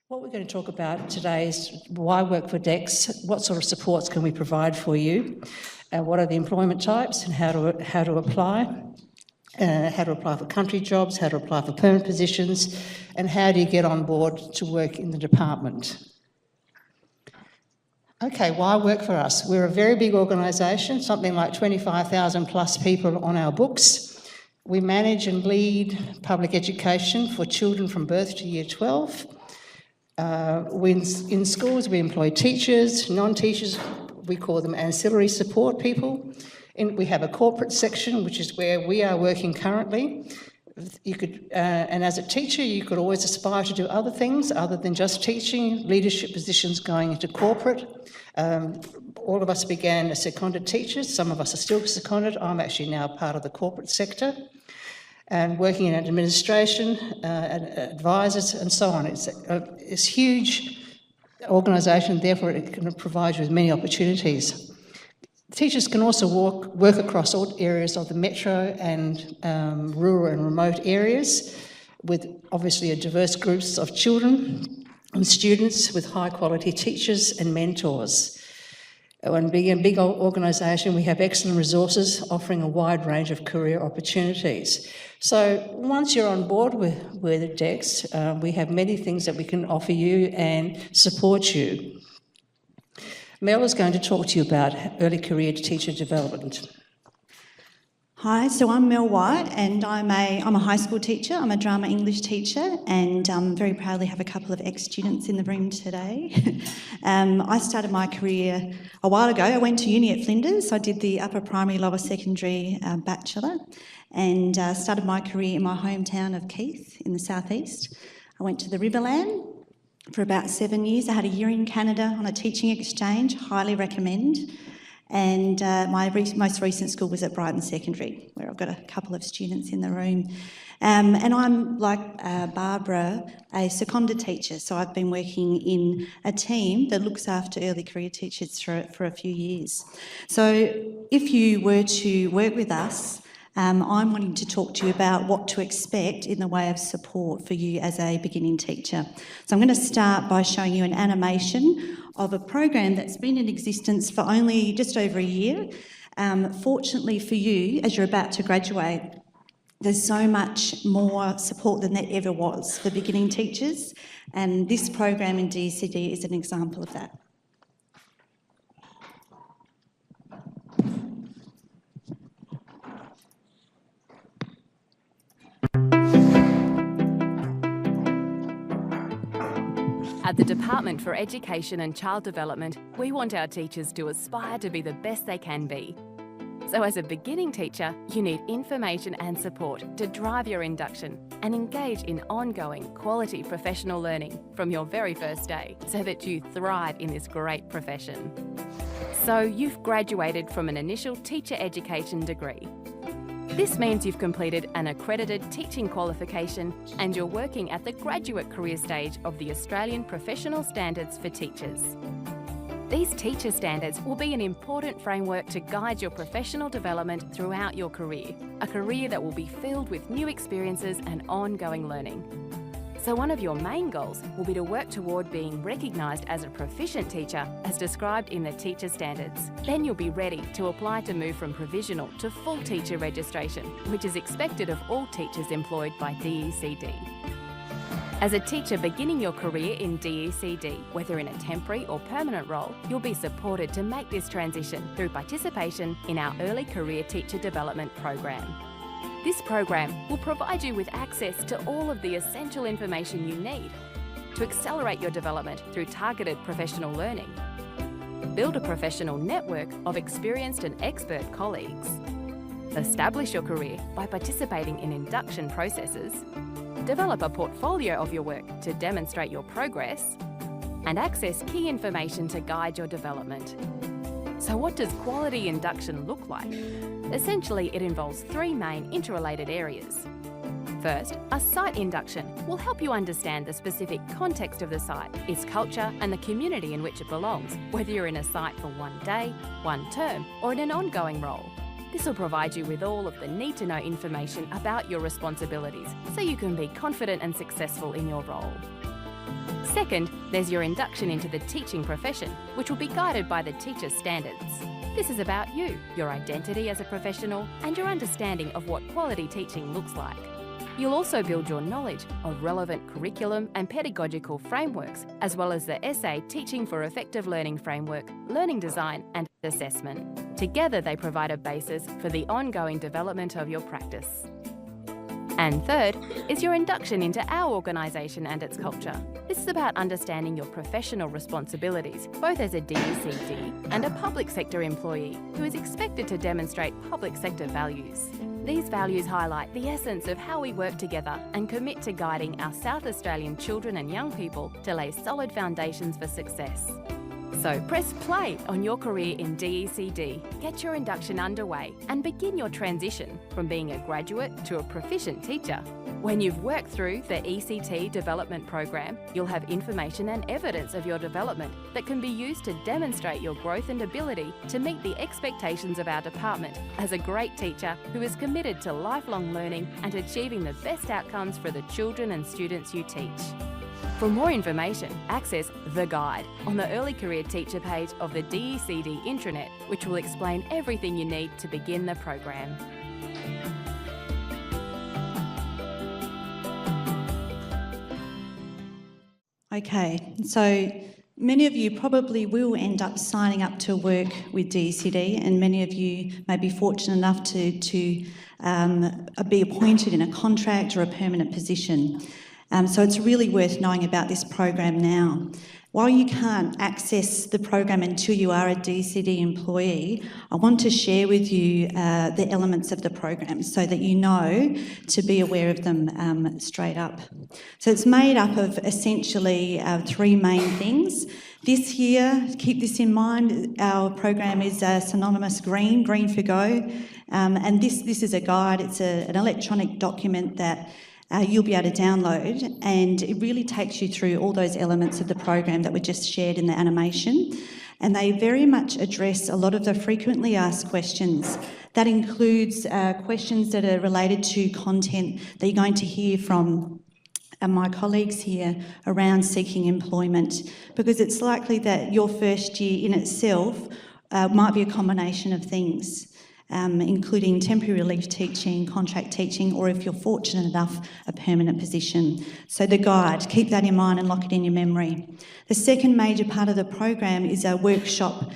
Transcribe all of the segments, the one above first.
What we're going to talk about today is why work for DEX, what sort of supports can we provide for you, what are the employment types and how to apply, how to apply for country jobs, how to apply for permanent positions, and how do you get on board to work in the department. Okay, why work for us? We're a very big organisation, something like 25,000 plus people on our books. We manage and lead public education for children from birth to year 12. In schools, we employ teachers, non-teachers, we call them ancillary support people. We have a corporate section, which is where we are working currently. And as a teacher, you could always aspire to do other things other than just teaching, leadership positions going into corporate. All of us began as seconded teachers. Some of us are still seconded. I'm actually now part of the corporate sector and working in administration, advisors and so on. It's a huge organisation, therefore it can provide you with many opportunities. Teachers can also work across all areas of the metro and rural and remote areas with obviously a diverse groups of children and students with high quality teachers and mentors. And being a big organisation, we have excellent resources offering a wide range of career opportunities. So once you're on board with DEX, we have many things that we can offer you and support you. Mel is going to talk to you about early career teacher development. Hi, so I'm Mel White and I'm a high school teacher. I'm a drama English teacher and very proudly have a couple of ex-students in the room today. I started my career a while ago. I went to uni at Flinders. I did the upper primary, lower secondary bachelor and started my career in my hometown of Keith in the southeast. I went to the Riverland for about 7 years. I had a year in Canada on a teaching exchange, highly recommend. And my most recent school was at Brighton Secondary, where I've got a couple of students in the room. And I'm, like Barbara, a seconded teacher, so I've been working in a team that looks after early career teachers for a few years. So if you were to work with us, I'm wanting to talk to you about what to expect in the way of support for you as a beginning teacher. So I'm going to start by showing you an animation of a program that's been in existence for only just over a year. Fortunately for you, as you're about to graduate, there's so much more support than there ever was for beginning teachers, and this program in DCD is an example of that. At the Department for Education and Child Development, we want our teachers to aspire to be the best they can be. So as a beginning teacher, you need information and support to drive your induction and engage in ongoing quality professional learning from your very first day so that you thrive in this great profession. So you've graduated from an initial teacher education degree. This means you've completed an accredited teaching qualification and you're working at the graduate career stage of the Australian Professional Standards for Teachers. These teacher standards will be an important framework to guide your professional development throughout your career, a career that will be filled with new experiences and ongoing learning. So one of your main goals will be to work toward being recognised as a proficient teacher as described in the teacher standards. Then you'll be ready to apply to move from provisional to full teacher registration, which is expected of all teachers employed by DECD. As a teacher beginning your career in DECD, whether in a temporary or permanent role, you'll be supported to make this transition through participation in our Early Career Teacher Development program. This program will provide you with access to all of the essential information you need to accelerate your development through targeted professional learning. Build a professional network of experienced and expert colleagues. Establish your career by participating in induction processes. Develop a portfolio of your work to demonstrate your progress. And access key information to guide your development. So what does quality induction look like? Essentially, it involves three main interrelated areas. First, a site induction will help you understand the specific context of the site, its culture and the community in which it belongs, whether you're in a site for one day, one term or in an ongoing role. This will provide you with all of the need-to-know information about your responsibilities so you can be confident and successful in your role. Second, there's your induction into the teaching profession, which will be guided by the teacher's standards. This is about you, your identity as a professional, and your understanding of what quality teaching looks like. You'll also build your knowledge of relevant curriculum and pedagogical frameworks, as well as the essay Teaching for Effective Learning Framework, Learning Design and Assessment. Together they provide a basis for the ongoing development of your practice. And third is your induction into our organisation and its culture. This is about understanding your professional responsibilities, both as a DECD and a public sector employee who is expected to demonstrate public sector values. These values highlight the essence of how we work together and commit to guiding our South Australian children and young people to lay solid foundations for success. So press play on your career in DECD, get your induction underway and begin your transition from being a graduate to a proficient teacher. When you've worked through the ECT development program, you'll have information and evidence of your development that can be used to demonstrate your growth and ability to meet the expectations of our department as a great teacher who is committed to lifelong learning and achieving the best outcomes for the children and students you teach. For more information, access The Guide on the Early Career Teacher page of the DECD intranet, which will explain everything you need to begin the program. Okay, so many of you probably will end up signing up to work with DECD, and many of you may be fortunate enough to be appointed in a contract or a permanent position. So it's really worth knowing about this program now. While you can't access the program until you are a DCD employee, I want to share with you the elements of the program so that you know to be aware of them straight up. So it's made up of essentially three main things. This year, keep this in mind, our program is synonymous green for go, and this is a guide. It's an electronic document that you'll be able to download, and it really takes you through all those elements of the program that were just shared in the animation, and they very much address a lot of the frequently asked questions. That includes questions that are related to content that you're going to hear from my colleagues here around seeking employment, because it's likely that your first year in itself might be a combination of things. Including temporary relief teaching, contract teaching, or if you're fortunate enough, a permanent position. So the guide, keep that in mind and lock it in your memory. The second major part of the program is a workshop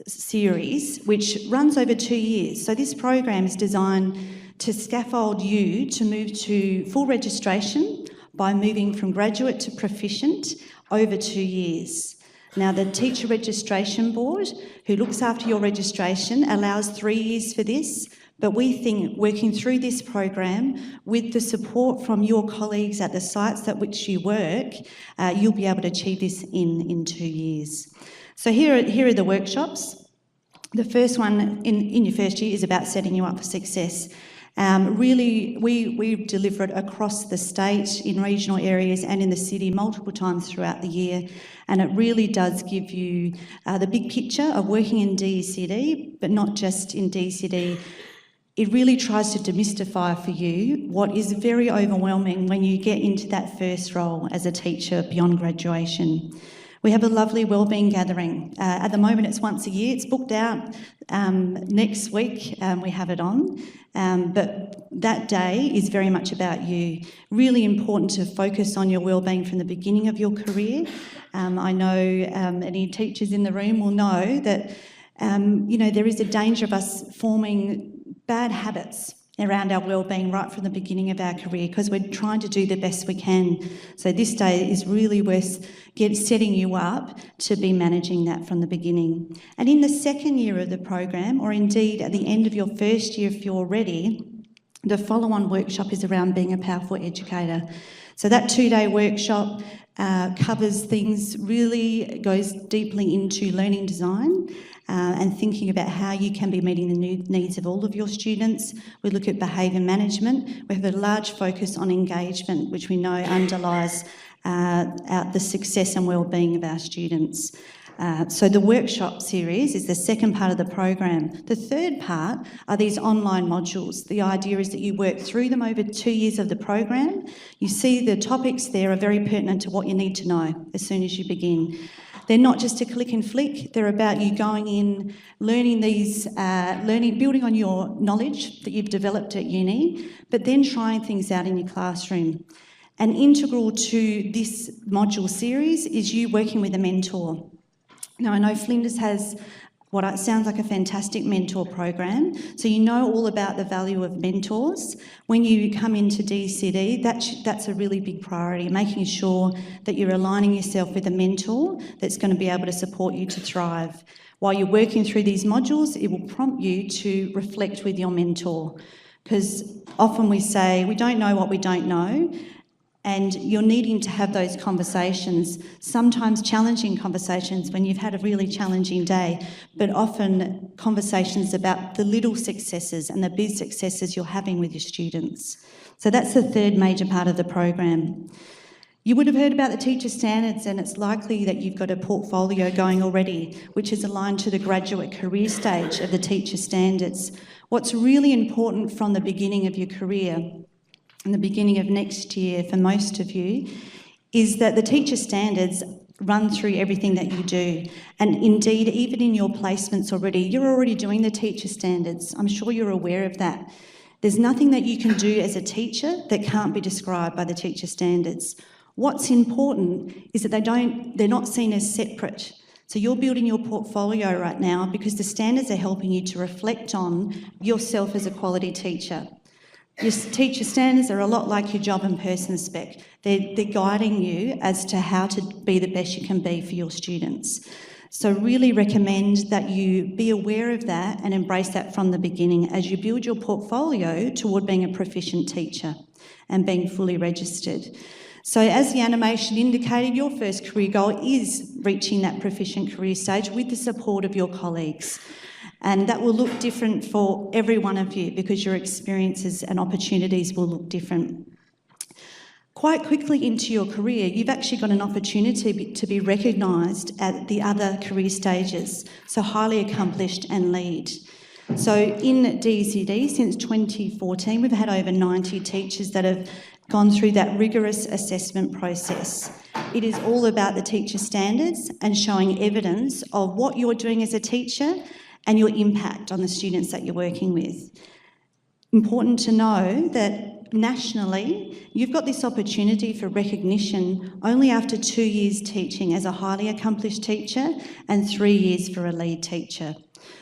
series, which runs over 2 years. So this program is designed to scaffold you to move to full registration by moving from graduate to proficient over 2 years. Now, the Teacher Registration Board, who looks after your registration, allows 3 years for this, but we think working through this program with the support from your colleagues at the sites at which you work, you'll be able to achieve this in 2 years. So here are the workshops. The first one in your first year is about setting you up for success. Really, we deliver it across the state, in regional areas and in the city multiple times throughout the year, and it really does give you the big picture of working in DECD, but not just in DECD. It really tries to demystify for you what is very overwhelming when you get into that first role as a teacher beyond graduation. We have a lovely wellbeing gathering. At the moment it's once a year. It's booked out next week. We have it on. But that day is very much about you. Really important to focus on your wellbeing from the beginning of your career. I know any teachers in the room will know that there is a danger of us forming bad habits around our wellbeing right from the beginning of our career, because we're trying to do the best we can. So this day is really worth setting you up to be managing that from the beginning. And in the second year of the program, or indeed at the end of your first year if you're ready, the follow-on workshop is around being a powerful educator. So that 2-day workshop covers things, really goes deeply into learning design, and thinking about how you can be meeting the needs of all of your students. We look at behaviour management. We have a large focus on engagement, which we know underlies the success and wellbeing of our students. So the workshop series is the second part of the program. The third part are these online modules. The idea is that you work through them over 2 years of the program. You see the topics there are very pertinent to what you need to know as soon as you begin. They're not just a click and flick, they're about you going in, learning building on your knowledge that you've developed at uni, but then trying things out in your classroom. And integral to this module series is you working with a mentor. Now, I know Flinders has what sounds like a fantastic mentor program, so you know all about the value of mentors. When you come into DCD, that's a really big priority, making sure that you're aligning yourself with a mentor that's going to be able to support you to thrive. While you're working through these modules, it will prompt you to reflect with your mentor, because often we say we don't know what we don't know, and you're needing to have those conversations, sometimes challenging conversations when you've had a really challenging day, but often conversations about the little successes and the big successes you're having with your students. So that's the third major part of the program. You would have heard about the teacher standards, and it's likely that you've got a portfolio going already, which is aligned to the graduate career stage of the teacher standards. What's really important from the beginning of your career, in the beginning of next year for most of you, is that the teacher standards run through everything that you do. And indeed, even in your placements already, you're already doing the teacher standards. I'm sure you're aware of that. There's nothing that you can do as a teacher that can't be described by the teacher standards. What's important is that they're not seen as separate. So you're building your portfolio right now because the standards are helping you to reflect on yourself as a quality teacher. Your teacher standards are a lot like your job and person spec. They're guiding you as to how to be the best you can be for your students. So really recommend that you be aware of that and embrace that from the beginning as you build your portfolio toward being a proficient teacher and being fully registered. So as the animation indicated, your first career goal is reaching that proficient career stage with the support of your colleagues. And that will look different for every one of you because your experiences and opportunities will look different. Quite quickly into your career, you've actually got an opportunity to be recognised at the other career stages, so highly accomplished and lead. So in DCD, since 2014, we've had over 90 teachers that have gone through that rigorous assessment process. It is all about the teacher standards and showing evidence of what you're doing as a teacher and your impact on the students that you're working with. Important to know that nationally, you've got this opportunity for recognition only after 2 years teaching as a highly accomplished teacher and 3 years for a lead teacher.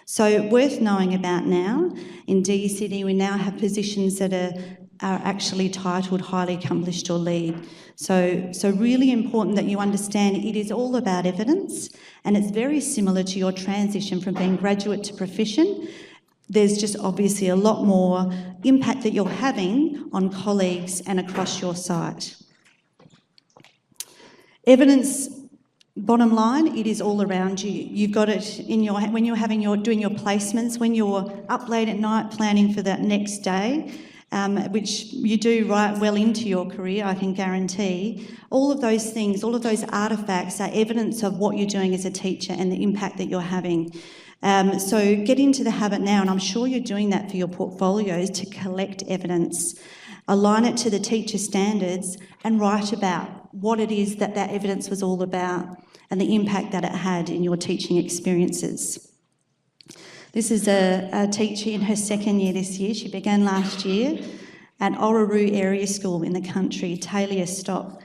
So worth knowing about now, in DCD we now have positions that are actually titled highly accomplished or lead. So really important that you understand it is all about evidence, and it's very similar to your transition from being graduate to proficient. There's just obviously a lot more impact that you're having on colleagues and across your site. Evidence, bottom line, it is all around you. You've got it in your when you're doing your placements, when you're up late at night planning for that next day, which you do right well into your career, I can guarantee. All of those things, all of those artefacts are evidence of what you're doing as a teacher and the impact that you're having. So get into the habit now, and I'm sure you're doing that for your portfolios, to collect evidence, align it to the teacher standards and write about what it is that evidence was all about and the impact that it had in your teaching experiences. This is a teacher in her second year this year. She began last year at Orroroo Area School in the country, tailor stop.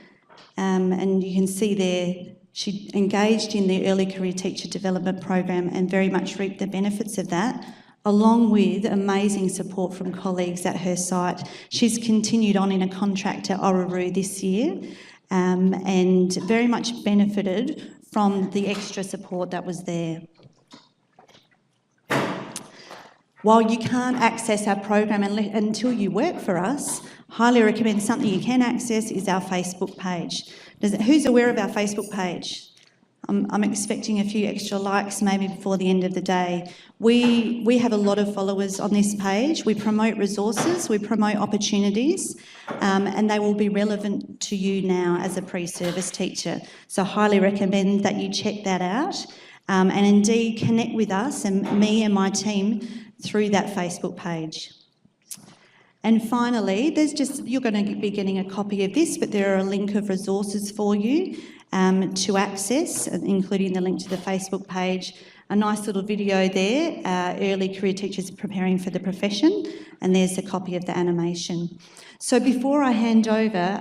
And you can see there she engaged in the early career teacher development program and very much reaped the benefits of that, along with amazing support from colleagues at her site. She's continued on in a contract at Orroroo this year and very much benefited from the extra support that was there. While you can't access our program until you work for us, highly recommend something you can access is our Facebook page. Who's aware of our Facebook page? I'm expecting a few extra likes maybe before the end of the day. We have a lot of followers on this page. We promote resources, we promote opportunities, and they will be relevant to you now as a pre-service teacher. So I highly recommend that you check that out, and indeed connect with us and me and my team through that Facebook page. And finally, you're going to be getting a copy of this, but there are a link of resources for you to access, including the link to the Facebook page. A nice little video there, early career teachers preparing for the profession, and there's a copy of the animation. So before I hand over,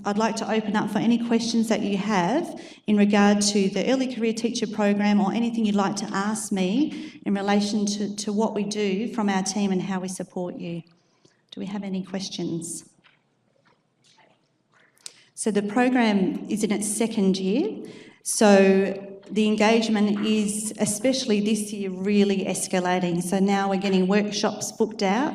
I'd like to open up for any questions that you have in regard to the early career teacher program, or anything you'd like to ask me in relation to what we do from our team and how we support you. Do we have any questions? So the program is in its second year, so the engagement is, especially this year, really escalating. So now we're getting workshops booked out.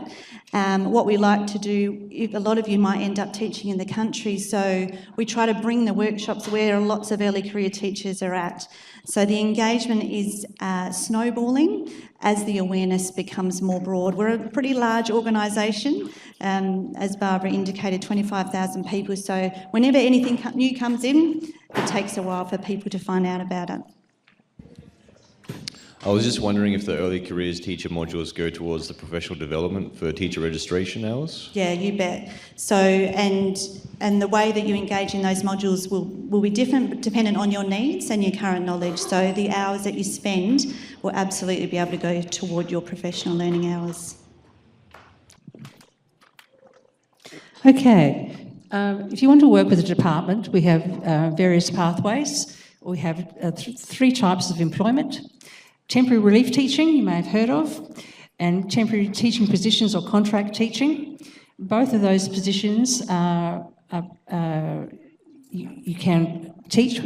What we like to do, a lot of you might end up teaching in the country, so we try to bring the workshops where lots of early career teachers are at. So the engagement is snowballing as the awareness becomes more broad. We're a pretty large organisation, as Barbara indicated, 25,000 people. So whenever anything new comes in, it takes a while for people to find out about it. I was just wondering if the early careers teacher modules go towards the professional development for teacher registration hours? Yeah, you bet. So, and the way that you engage in those modules will be different dependent on your needs and your current knowledge. So the hours that you spend will absolutely be able to go toward your professional learning hours. Okay. If you want to work with a department, we have various pathways. We have three types of employment. Temporary relief teaching, you may have heard of, and temporary teaching positions or contract teaching. Both of those positions you can teach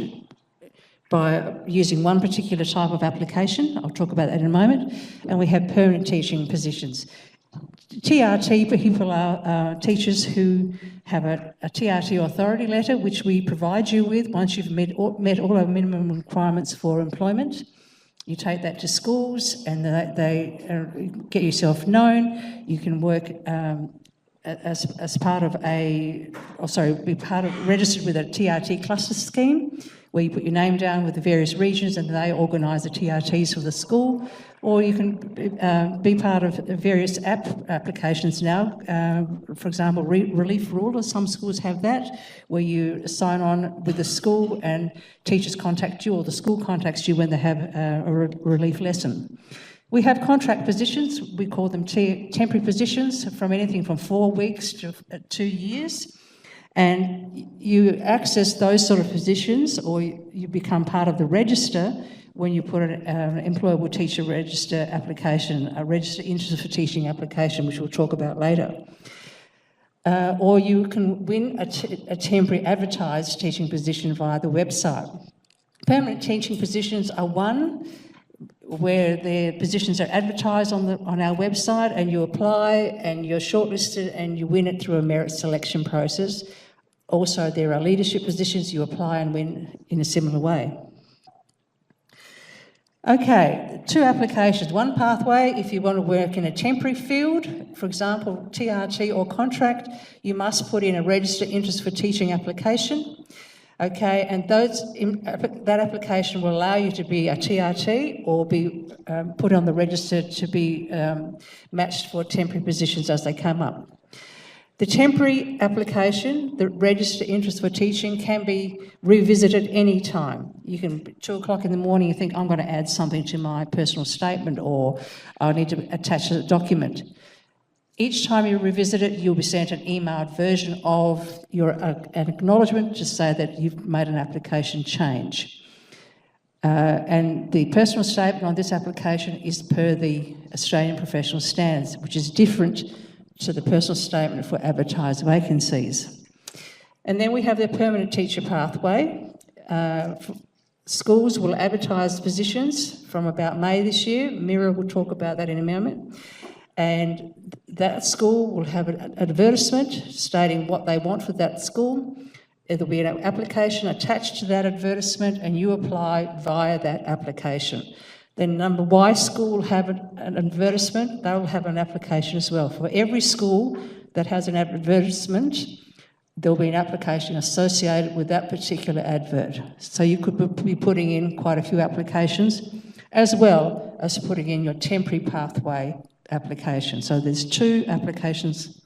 by using one particular type of application. I'll talk about that in a moment. And we have permanent teaching positions. TRT people are teachers who have a TRT authority letter, which we provide you with once you've met all our minimum requirements for employment. You take that to schools and they get yourself known. You can work as part of registered with a TRT cluster scheme, where you put your name down with the various regions and they organise the TRTs for the school. Or you can be part of various applications now. For example, Relief Ruler, some schools have that, where you sign on with the school and teachers contact you, or the school contacts you when they have a relief lesson. We have contract positions. We call them temporary positions, from anything from 4 weeks to 2 years. And you access those sort of positions, or you become part of the register when you put an employable teacher register application, a register interest for teaching application, which we'll talk about later. Or you can win a temporary advertised teaching position via the website. Permanent teaching positions are one where the positions are advertised on our website, and you apply and you're shortlisted and you win it through a merit selection process. Also, there are leadership positions you apply and win in a similar way. Okay, 2 applications. One pathway, if you want to work in a temporary field, for example, TRT or contract, you must put in a register interest for teaching application. Okay, and that application will allow you to be a TRT or be put on the register to be matched for temporary positions as they come up. The temporary application, the register interest for teaching, can be revisited any time. You can, 2 o'clock in the morning, you think, I'm going to add something to my personal statement, or I need to attach a document. Each time you revisit it, you'll be sent an emailed version of an acknowledgement to say that you've made an application change. And the personal statement on this application is per the Australian Professional Standards, which is different to the personal statement for advertised vacancies. And then we have the permanent teacher pathway. Schools will advertise positions from about May this year. Mira will talk about that in a moment. And that school will have an advertisement stating what they want for that school. There'll be an application attached to that advertisement and you apply via that application. Then number Y school will have an advertisement, they'll have an application as well. For every school that has an advertisement, there'll be an application associated with that particular advert. So you could be putting in quite a few applications, as well as putting in your temporary pathway application. So there's 2 applications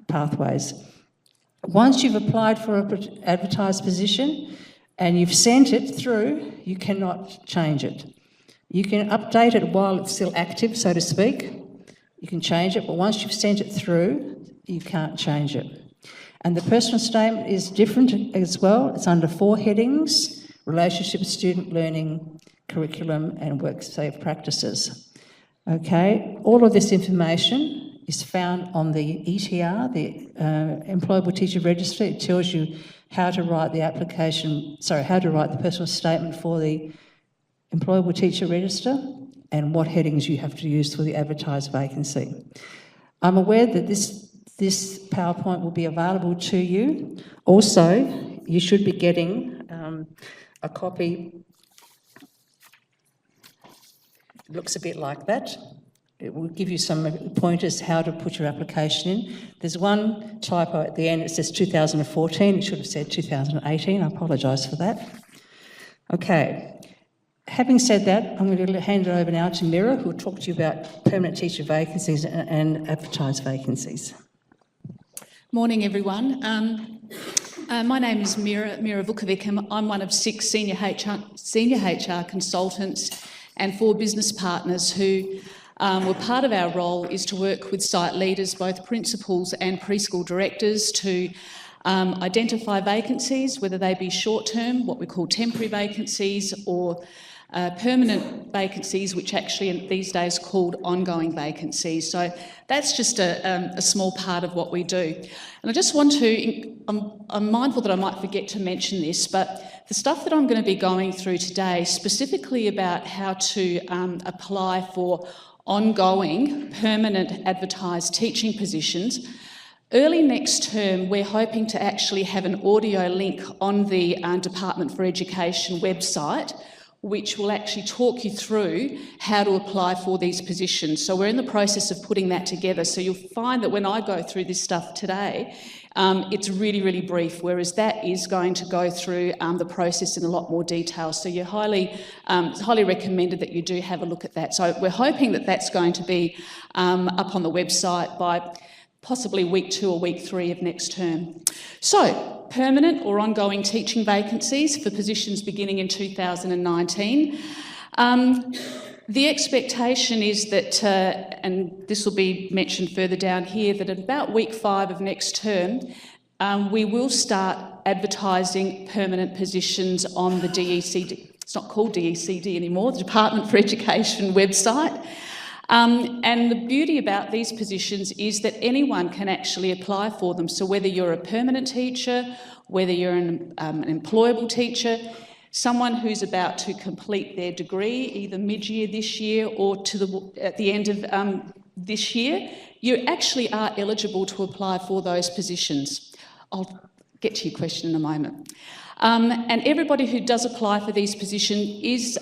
pathways. Once you've applied for an advertised position and you've sent it through, you cannot change it. You can update it while it's still active, so to speak. You can change it, but once you've sent it through, you can't change it. And the personal statement is different as well. It's under 4 headings: relationship, student learning, curriculum and work safe practices. Okay, all of this information is found on the ETR, the Employable Teacher Register. It tells you how to write the personal statement for the Employable Teacher Register and what headings you have to use for the advertised vacancy. I'm aware that this PowerPoint will be available to you. Also, you should be getting a copy. It looks a bit like that. It will give you some pointers how to put your application in. There's one typo at the end. It says 2014. It should have said 2018. I apologise for that. Okay. Having said that, I'm going to hand it over now to Mira, who will talk to you about permanent teacher vacancies and advertised vacancies. Morning, everyone. My name is Mira Vukovic, and I'm one of 6 senior HR consultants and 4 business partners who were part of our role is to work with site leaders, both principals and preschool directors, to identify vacancies, whether they be short-term, what we call temporary vacancies, or permanent vacancies, which actually these days called ongoing vacancies. So that's just a small part of what we do. And I just want to, I'm mindful that I might forget to mention this, but the stuff that I'm going to be going through today, specifically about how to apply for ongoing permanent advertised teaching positions, early next term we're hoping to actually have an audio link on the Department for Education website, which will actually talk you through how to apply for these positions. So we're in the process of putting that together. So you'll find that when I go through this stuff today, it's really, really brief, whereas that is going to go through the process in a lot more detail. So it's highly recommended that you do have a look at that. So we're hoping that that's going to be up on the website by possibly week 2 or week 3 of next term. So, permanent or ongoing teaching vacancies for positions beginning in 2019. The expectation is that, and this will be mentioned further down here, that at about week 5 of next term, we will start advertising permanent positions on the DECD. It's not called DECD anymore, the Department for Education website. And the beauty about these positions is that anyone can actually apply for them. So whether you're a permanent teacher, whether you're an employable teacher, someone who's about to complete their degree, either mid-year this year or at the end of this year, you actually are eligible to apply for those positions. I'll get to your question in a moment. And everybody who does apply for these positions is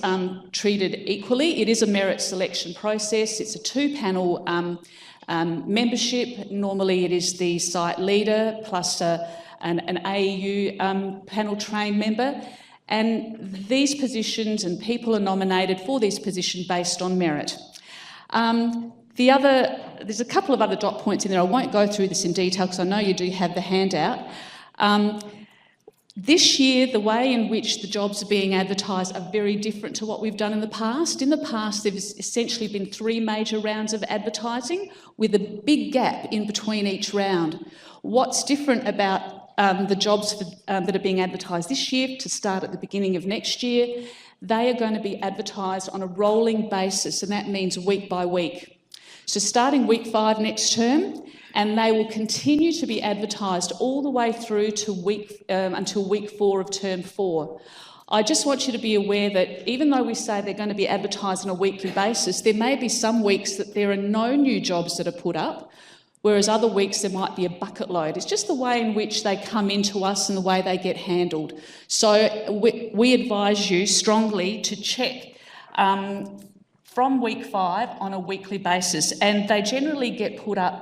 treated equally. It is a merit selection process. It's a 2-panel membership. Normally it is the site leader plus an AEU panel trained member. And these positions and people are nominated for these positions based on merit. There's a couple of other dot points in there. I won't go through this in detail because I know you do have the handout. This year, the way in which the jobs are being advertised are very different to what we've done in the past. In the past, there's essentially been 3 major rounds of advertising with a big gap in between each round. What's different about the jobs that are being advertised this year to start at the beginning of next year, they are going to be advertised on a rolling basis, and that means week by week. So starting week 5 next term, and they will continue to be advertised all the way through to until week 4 of term 4. I just want you to be aware that even though we say they're going to be advertised on a weekly basis, there may be some weeks that there are no new jobs that are put up, whereas other weeks there might be a bucket load. It's just the way in which they come into us and the way they get handled. So we advise you strongly to check from week 5 on a weekly basis, and they generally get put up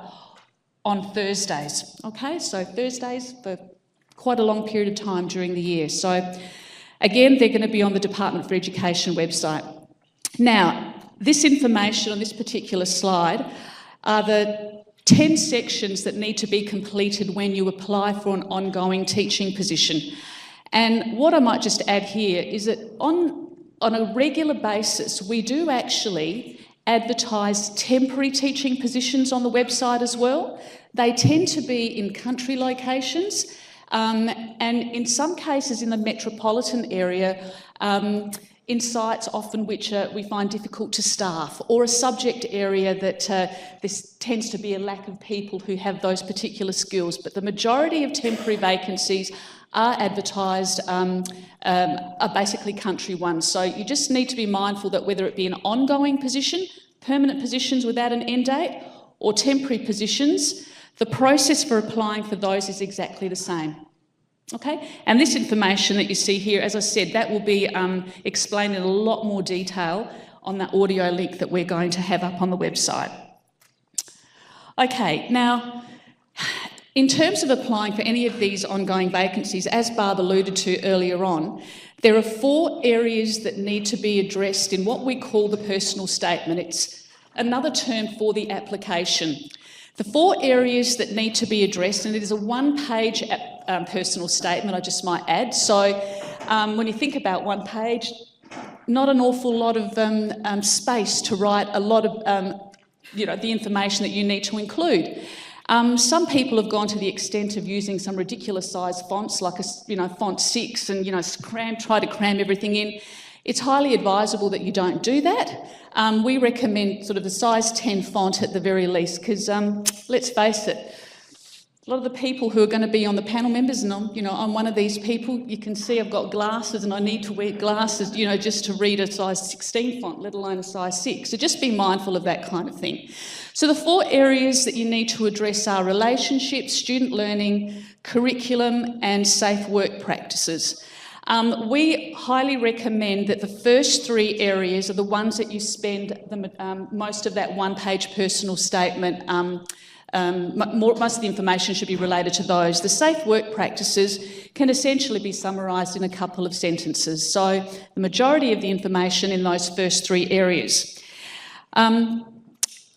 on Thursdays, okay? So Thursdays for quite a long period of time during the year. So again, they're going to be on the Department for Education website. Now, this information on this particular slide are the 10 sections that need to be completed when you apply for an ongoing teaching position. And what I might just add here is that on a regular basis, we do actually advertise temporary teaching positions on the website as well. They tend to be in country locations, and in some cases in the metropolitan area, in sites often which we find difficult to staff, or a subject area that this tends to be a lack of people who have those particular skills. But the majority of temporary vacancies are advertised, are basically country ones. So you just need to be mindful that whether it be an ongoing position, permanent positions without an end date, or temporary positions, the process for applying for those is exactly the same. Okay, and this information that you see here, as I said, that will be explained in a lot more detail on that audio link that we're going to have up on the website. Okay, now, in terms of applying for any of these ongoing vacancies, as Barb alluded to earlier on, there are 4 areas that need to be addressed in what we call the personal statement. It's another term for the application. The 4 areas that need to be addressed, and it is a 1-page personal statement, I just might add. So when you think about 1 page, not an awful lot of space to write a lot of, the information that you need to include. Some people have gone to the extent of using some ridiculous sized fonts, like font 6, and try to cram everything in. It's highly advisable that you don't do that. We recommend sort of the size 10 font at the very least, because let's face it, a lot of the people who are going to be on the panel members, and I'm one of these people, you can see I've got glasses and I need to wear glasses, just to read a size 16 font, let alone a size 6. So just be mindful of that kind of thing. So the 4 areas that you need to address are relationships, student learning, curriculum, and safe work practices. We highly recommend that the first 3 areas are the ones that you spend most of that 1-page personal statement. Most of the information should be related to those. The safe work practices can essentially be summarised in a couple of sentences. So the majority of the information in those first 3 areas.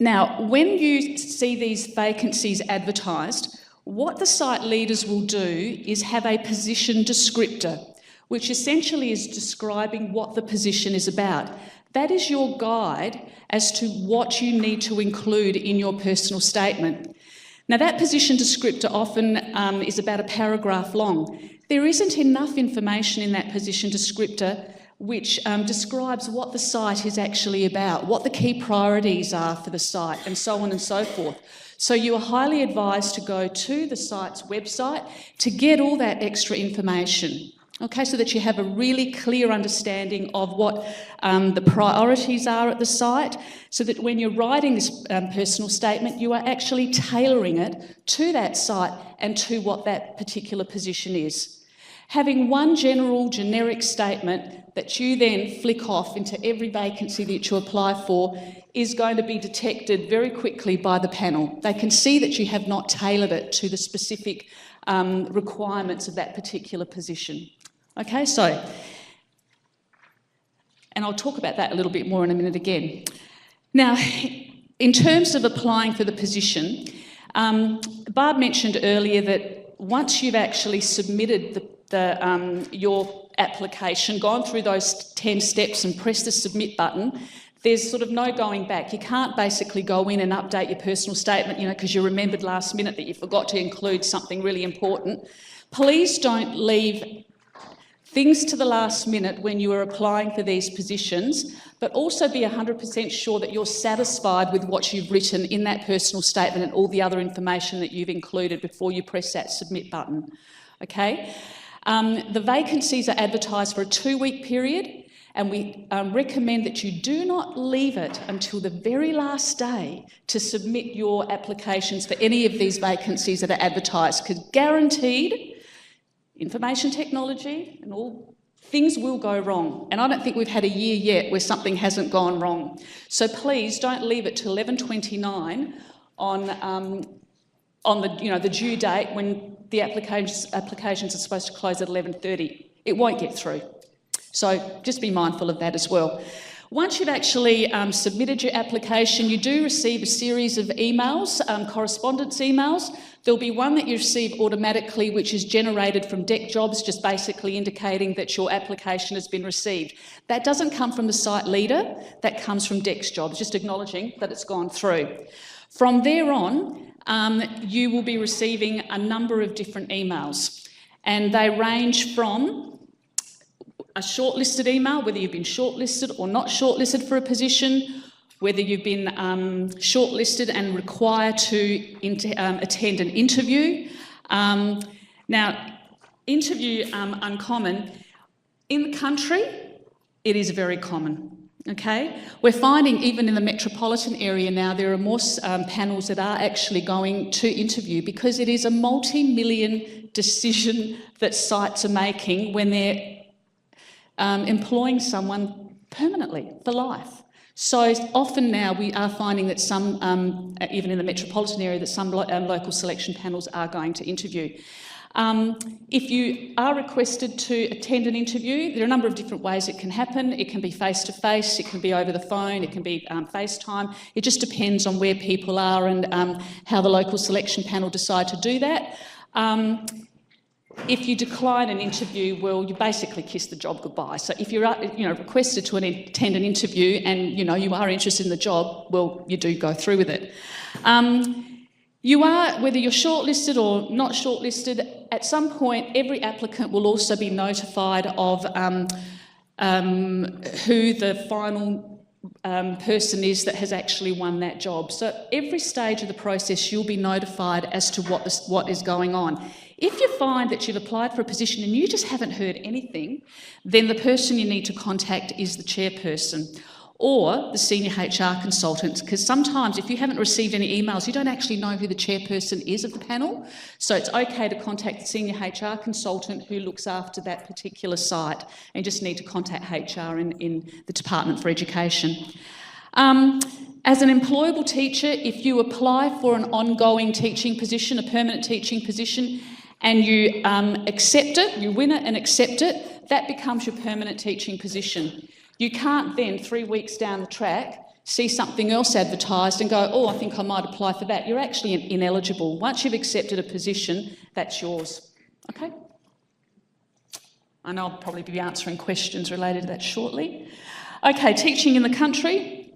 Now, when you see these vacancies advertised, what the site leaders will do is have a position descriptor, which essentially is describing what the position is about. That is your guide as to what you need to include in your personal statement. Now, that position descriptor often is about a paragraph long. There isn't enough information in that position descriptor which describes what the site is actually about, what the key priorities are for the site, and so on and so forth. So you are highly advised to go to the site's website to get all that extra information. Okay, so that you have a really clear understanding of what the priorities are at the site, so that when you're writing this personal statement, you are actually tailoring it to that site and to what that particular position is. Having one generic statement that you then flick off into every vacancy that you apply for is going to be detected very quickly by the panel. They can see that you have not tailored it to the specific requirements of that particular position. Okay, so, and I'll talk about that a little bit more in a minute again. Now, in terms of applying for the position, Barb mentioned earlier that once you've actually submitted your application, gone through those 10 steps and pressed the submit button, there's sort of no going back. You can't basically go in and update your personal statement, because you remembered last minute that you forgot to include something really important. Please don't leave things to the last minute when you are applying for these positions, but also be 100% sure that you're satisfied with what you've written in that personal statement and all the other information that you've included before you press that submit button. Okay? The vacancies are advertised for a 2-week period, and we recommend that you do not leave it until the very last day to submit your applications for any of these vacancies that are advertised, because guaranteed, information technology and all things will go wrong. And I don't think we've had a year yet where something hasn't gone wrong. So please don't leave it till 11:29 on the due date when the applications are supposed to close at 11:30. It won't get through. So just be mindful of that as well. Once you've actually submitted your application, you do receive a series of emails, correspondence emails. There'll be one that you receive automatically, which is generated from Deck Jobs, just basically indicating that your application has been received. That doesn't come from the site leader, that comes from Deck Jobs, just acknowledging that it's gone through. From there on, you will be receiving a number of different emails, and they range from a shortlisted email, whether you've been shortlisted or not shortlisted for a position, whether you've been shortlisted and required to attend an interview. Now, interview uncommon. In the country, it is very common. Okay, we're finding even in the metropolitan area now there are more panels that are actually going to interview, because it is a multi-million decision that sites are making when they're employing someone permanently for life. So often now we are finding that some, even in the metropolitan area, that some local selection panels are going to interview. If you are requested to attend an interview, there are a number of different ways it can happen. It can be face-to-face, it can be over the phone, it can be FaceTime. It just depends on where people are and how the local selection panel decide to do that. If you decline an interview, well, you basically kiss the job goodbye. So if you're requested to attend an interview and you are interested in the job, well, you do go through with it. You are, whether you're shortlisted or not shortlisted, at some point every applicant will also be notified of who the final person is that has actually won that job. So every stage of the process you'll be notified as to what is going on. If you find that you've applied for a position and you just haven't heard anything, then the person you need to contact is the chairperson or the senior HR consultant, because sometimes if you haven't received any emails, you don't actually know who the chairperson is of the panel. So it's okay to contact the senior HR consultant who looks after that particular site, and you just need to contact HR in the Department for Education. As an employable teacher, if you apply for an ongoing teaching position, a permanent teaching position, and you accept it, you win it and accept it, that becomes your permanent teaching position. You can't then, 3 weeks down the track, see something else advertised and go, oh, I think I might apply for that. You're actually ineligible. Once you've accepted a position, that's yours. Okay? I know I'll probably be answering questions related to that shortly. Okay, teaching in the country.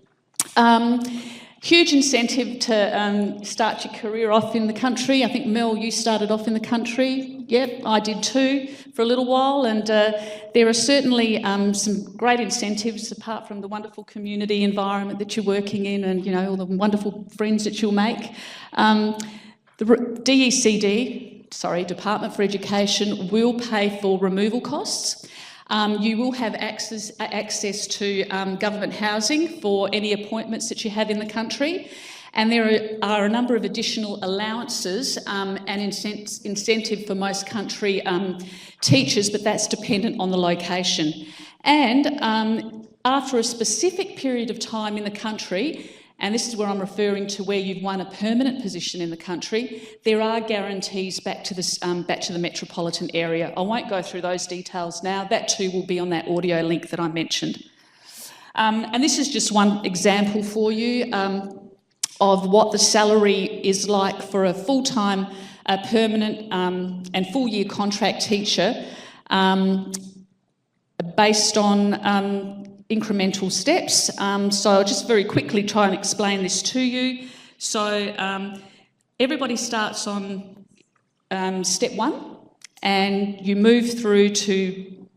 Huge incentive to start your career off in the country. I think, Mel, you started off in the country. Yep, I did too for a little while, and there are certainly some great incentives apart from the wonderful community environment that you're working in and, all the wonderful friends that you'll make. The Department for Education, will pay for removal costs. You will have access to government housing for any appointments that you have in the country, and there are a number of additional allowances and incentive for most country teachers, but that's dependent on the location. And after a specific period of time in the country, and this is where I'm referring to where you've won a permanent position in the country, there are guarantees back to the metropolitan area. I won't go through those details now. That too will be on that audio link that I mentioned. And this is just one example for you of what the salary is like for a full-time, permanent and full-year contract teacher based on incremental steps. So I'll just very quickly try and explain this to you. So everybody starts on step 1 and you move through to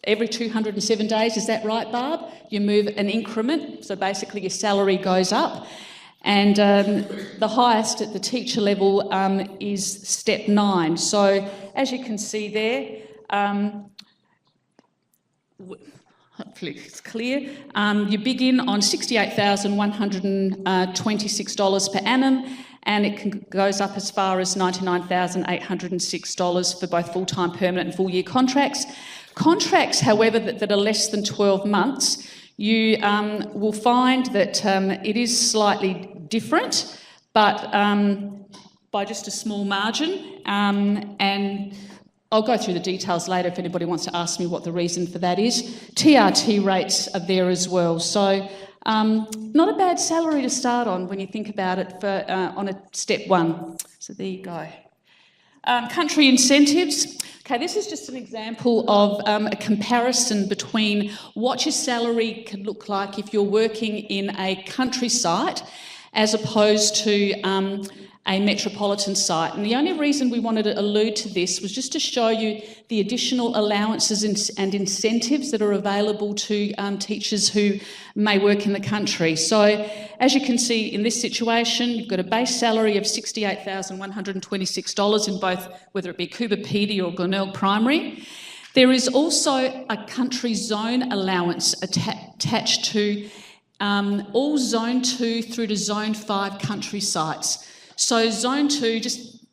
every 207 days, is that right, Barb? You move an increment, so basically your salary goes up, and the highest at the teacher level is step 9. So as you can see there, hopefully it's clear. You begin on $68,126 per annum, and it goes up as far as $99,806 for both full-time permanent and full-year contracts. Contracts, however, that are less than 12 months, you will find that it is slightly different, but by just a small margin. And I'll go through the details later if anybody wants to ask me what the reason for that is. TRT rates are there as well. So not a bad salary to start on when you think about it for, on a step one. So there you go. Country incentives. Okay, this is just an example of a comparison between what your salary can look like if you're working in a country site as opposed to a metropolitan site. And the only reason we wanted to allude to this was just to show you the additional allowances and incentives that are available to teachers who may work in the country. So as you can see in this situation, you've got a base salary of $68,126 in both, whether it be Coober Pedy or Glenelg Primary. There is also a country zone allowance attached to all Zone 2 through to Zone 5 country sites. So Zone 2, just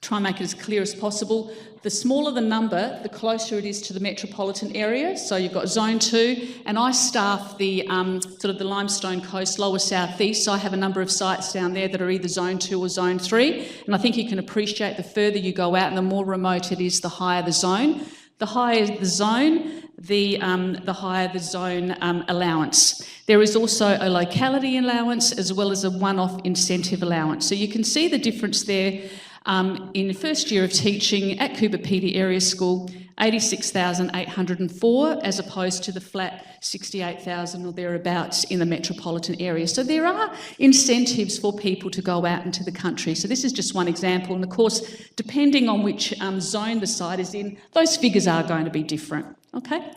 try and make it as clear as possible, the smaller the number, the closer it is to the metropolitan area. So you've got Zone 2, and I staff the sort of the Limestone Coast, lower southeast, so I have a number of sites down there that are either Zone 2 or Zone 3, and I think you can appreciate the further you go out and the more remote it is, the higher the zone. The higher the zone, the higher the zone allowance. There is also a locality allowance as well as a one-off incentive allowance. So you can see the difference there in the first year of teaching at Coober Pedy Area School, $86,804 as opposed to the flat $68,000 or thereabouts in the metropolitan area. So there are incentives for people to go out into the country. So this is just one example. And of course, depending on which zone the site is in, those figures are going to be different. Okay?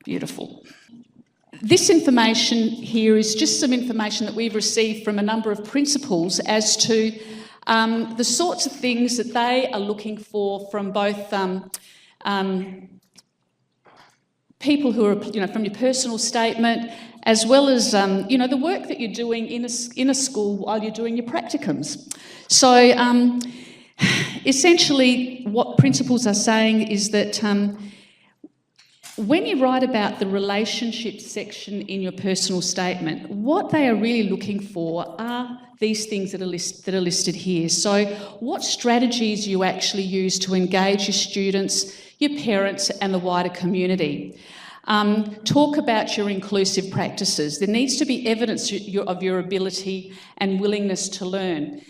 Beautiful. This information here is just some information that we've received from a number of principals as to the sorts of things that they are looking for from both people who are, from your personal statement, as well as, the work that you're doing in a school while you're doing your practicums. So essentially what principals are saying is that when you write about the relationship section in your personal statement, what they are really looking for are these things that are listed here. So what strategies you actually use to engage your students, your parents and the wider community. Talk about your inclusive practices. There needs to be evidence of your ability and willingness to learn.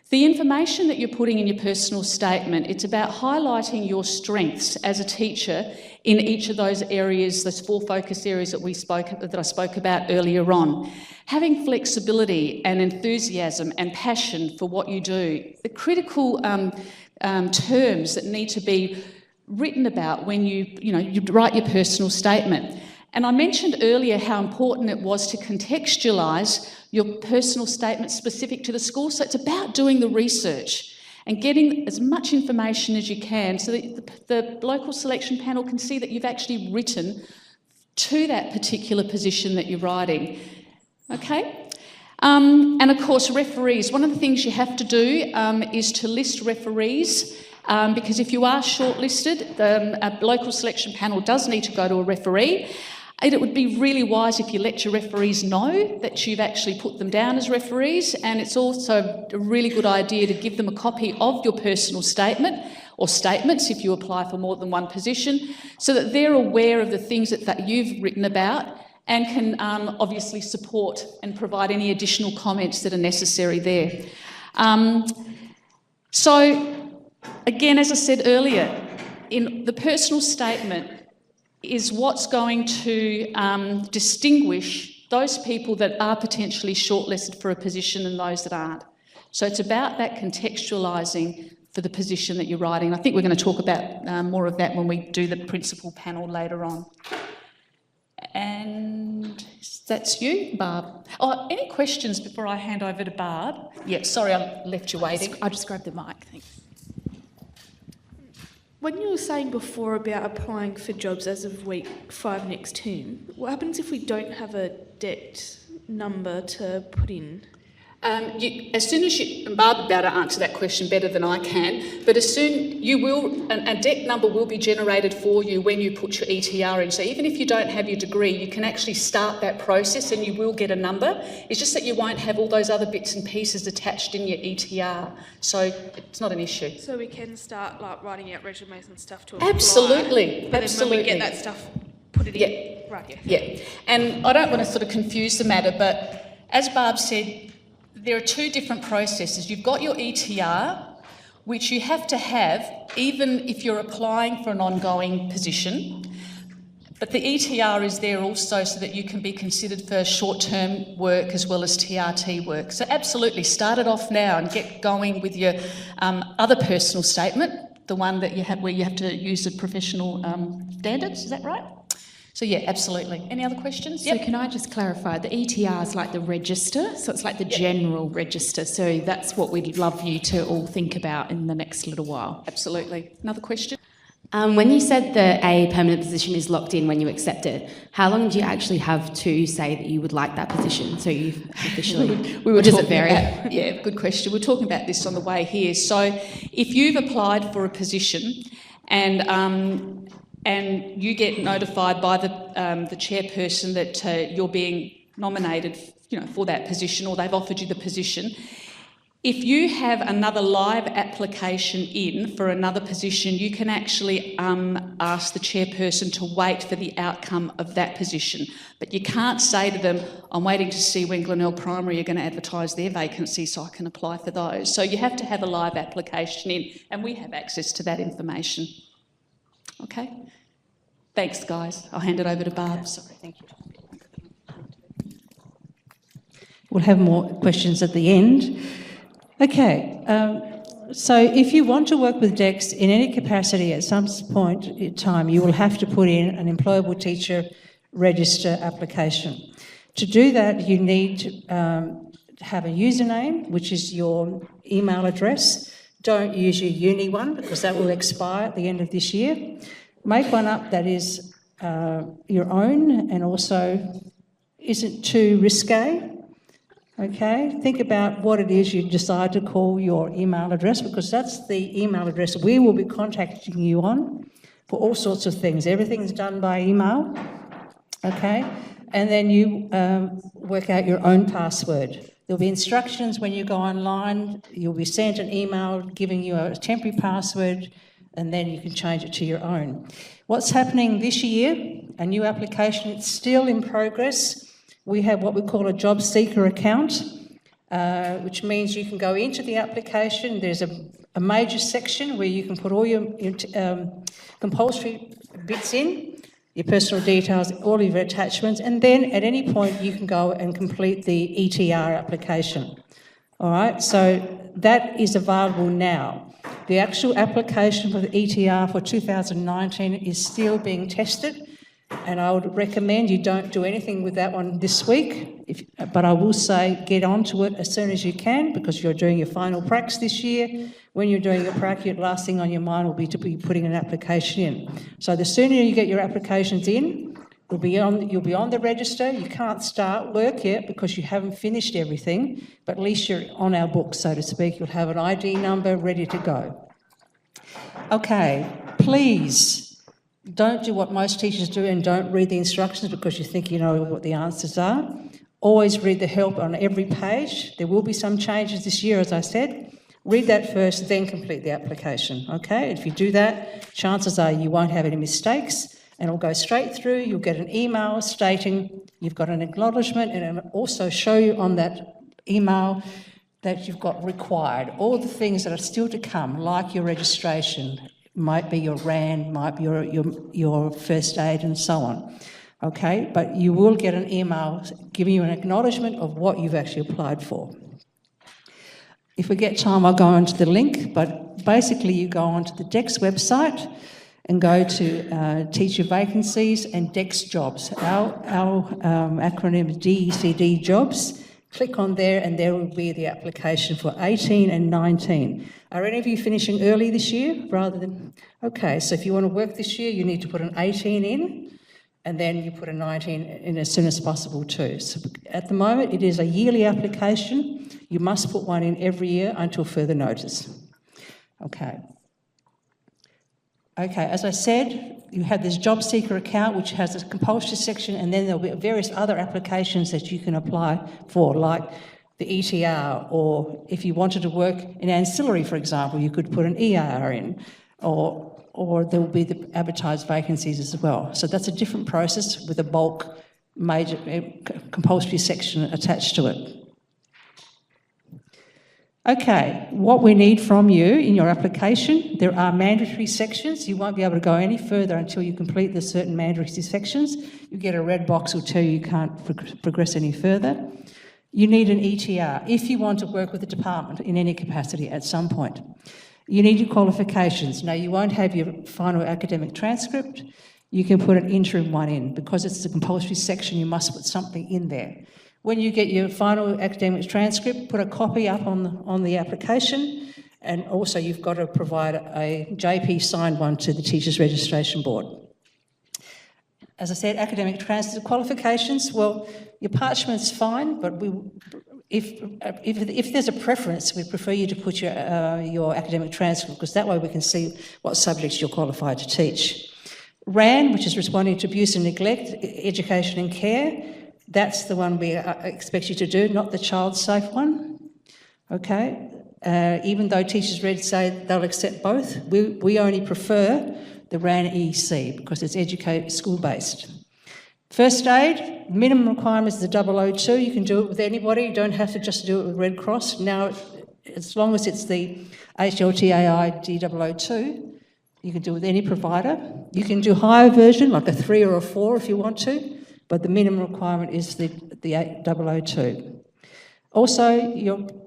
The information that you're putting in your personal statement, it's about highlighting your strengths as a teacher in each of those areas, those 4 focus areas that I spoke about earlier on. Having flexibility and enthusiasm and passion for what you do. The critical terms that need to be written about when you write your personal statement. And I mentioned earlier how important it was to contextualise your personal statement specific to the school. So it's about doing the research and getting as much information as you can so that the local selection panel can see that you've actually written to that particular position that you're writing. Okay? And of course, referees. One of the things you have to do is to list referees. Because if you are shortlisted, a local selection panel does need to go to a referee. It would be really wise if you let your referees know that you've actually put them down as referees, and it's also a really good idea to give them a copy of your personal statement or statements if you apply for more than one position, so that they're aware of the things that you've written about and can obviously support and provide any additional comments that are necessary there. Again, as I said earlier, in the personal statement is what's going to distinguish those people that are potentially shortlisted for a position and those that aren't. So it's about that contextualising for the position that you're writing. I think we're going to talk about more of that when we do the principal panel later on. And that's you, Barb. Oh, any questions before I hand over to Barb? Yeah, sorry, I left you waiting. I'll just grab the mic, thanks. When you were saying before about applying for jobs as of week 5 next term, what happens if we don't have a debt number to put in? As soon as you, and Barb will be able to answer that question better than I can, but as soon you will, a debt number will be generated for you when you put your ETR in. So even if you don't have your degree, you can actually start that process and you will get a number. It's just that you won't have all those other bits and pieces attached in your ETR. So it's not an issue. So we can start like writing out resumes and stuff to apply. Absolutely. But Absolutely. then when we get that stuff, put it in. Right, Yeah. And I don't want to sort of confuse the matter, but as Barb said, there are two different processes. You've got your ETR, which you have to have even if you're applying for an ongoing position. But the ETR is there also so that you can be considered for short-term work as well as TRT work. So absolutely, start it off now and get going with your other personal statement, the one that you have where you have to use the professional standards. Is that right? So yeah, absolutely. Any other questions? So can I just clarify, the ETR is like the register, so it's like the general register, so that's what we'd love you to all think about in the next little while. Absolutely. Another question? When you said that a permanent position is locked in when you accept it, how long do you actually have to say that you would like that position? So you've officially... we were does it talking vary? about, yeah, good question. We're talking about this on the way here. So if you've applied for a position and you get notified by the chairperson that you're being nominated, for that position, or they've offered you the position. If you have another live application in for another position, you can actually ask the chairperson to wait for the outcome of that position. But you can't say to them, I'm waiting to see when Glenelg Primary are going to advertise their vacancy so I can apply for those. So you have to have a live application in, and we have access to that information. Okay? Thanks, guys. I'll hand it over to Barb. Sorry, thank you. We'll have more questions at the end. Okay, so if you want to work with DEX in any capacity at some point in time, you will have to put in an employable teacher register application. To do that, you need to have a username, which is your email address. Don't use your uni one because that will expire at the end of this year. Make one up that is your own and also isn't too risque. Okay, think about what it is you decide to call your email address, because that's the email address we will be contacting you on for all sorts of things. Everything's done by email, okay? And then you work out your own password. There'll be instructions when you go online. You'll be sent an email giving you a temporary password, and then you can change it to your own. What's happening this year, a new application, it's still in progress. We have what we call a job seeker account, which means you can go into the application. There's a major section where you can put all your compulsory bits in, your personal details, all of your attachments, and then at any point you can go and complete the ETR application. All right, so that is available now. The actual application for the ETR for 2019 is still being tested, and I would recommend you don't do anything with that one this week, but I will say get onto it as soon as you can, because you're doing your final pracs this year. When you're doing your prac, your last thing on your mind will be to be putting an application in. So the sooner you get your applications in, you'll be on the register. You can't start work yet because you haven't finished everything, but at least you're on our books, so to speak. You'll have an ID number ready to go. Okay, please don't do what most teachers do and don't read the instructions because you think you know what the answers are. Always read the help on every page. There will be some changes this year, as I said. Read that first, then complete the application, okay? If you do that, chances are you won't have any mistakes, and it'll go straight through. You'll get an email stating you've got an acknowledgement, and it'll also show you on that email that you've got required. All the things that are still to come, like your registration, might be your RAN, might be your first aid and so on, okay? But you will get an email giving you an acknowledgement of what you've actually applied for. If we get time, I'll go onto the link, but basically you go onto the DEX website and go to teacher vacancies and DEX jobs. Our acronym is DECD jobs. Click on there and there will be the application for 18 and 19. Are any of you finishing early this year rather than... Okay, so if you want to work this year, you need to put an 18 in and then you put a 19 in as soon as possible too. So at the moment, it is a yearly application. You must put one in every year until further notice. Okay. Okay, as I said, you have this job seeker account which has a compulsory section, and then there'll be various other applications that you can apply for, like the ETR, or if you wanted to work in ancillary, for example, you could put an ER in, or there will be the advertised vacancies as well. So that's a different process with a bulk major compulsory section attached to it. Okay, what we need from you in your application, there are mandatory sections. You won't be able to go any further until you complete the certain mandatory sections. You get a red box will tell you can't progress any further. You need an ETR if you want to work with the department in any capacity at some point. You need your qualifications. Now, you won't have your final academic transcript. You can put an interim one in. Because it's a compulsory section, you must put something in there. When you get your final academic transcript, put a copy up on the application, and also you've got to provide a JP signed one to the Teachers Registration Board. As I said, academic transcript qualifications, well, your parchment's fine, but if there's a preference, we prefer you to put your academic transcript, because that way we can see what subjects you're qualified to teach. RAN, which is responding to abuse and neglect, education and care, that's the one we expect you to do, not the child safe one, okay? Even though Teachers Red say they'll accept both, we only prefer the RAN EC because it's school-based. First aid, minimum requirement is the 002. You can do it with anybody. You don't have to just do it with Red Cross. Now, as long as it's the HLTAI D002, you can do it with any provider. You can do higher version, like a 3 or a 4 if you want to, but the minimum requirement is the 002. Also,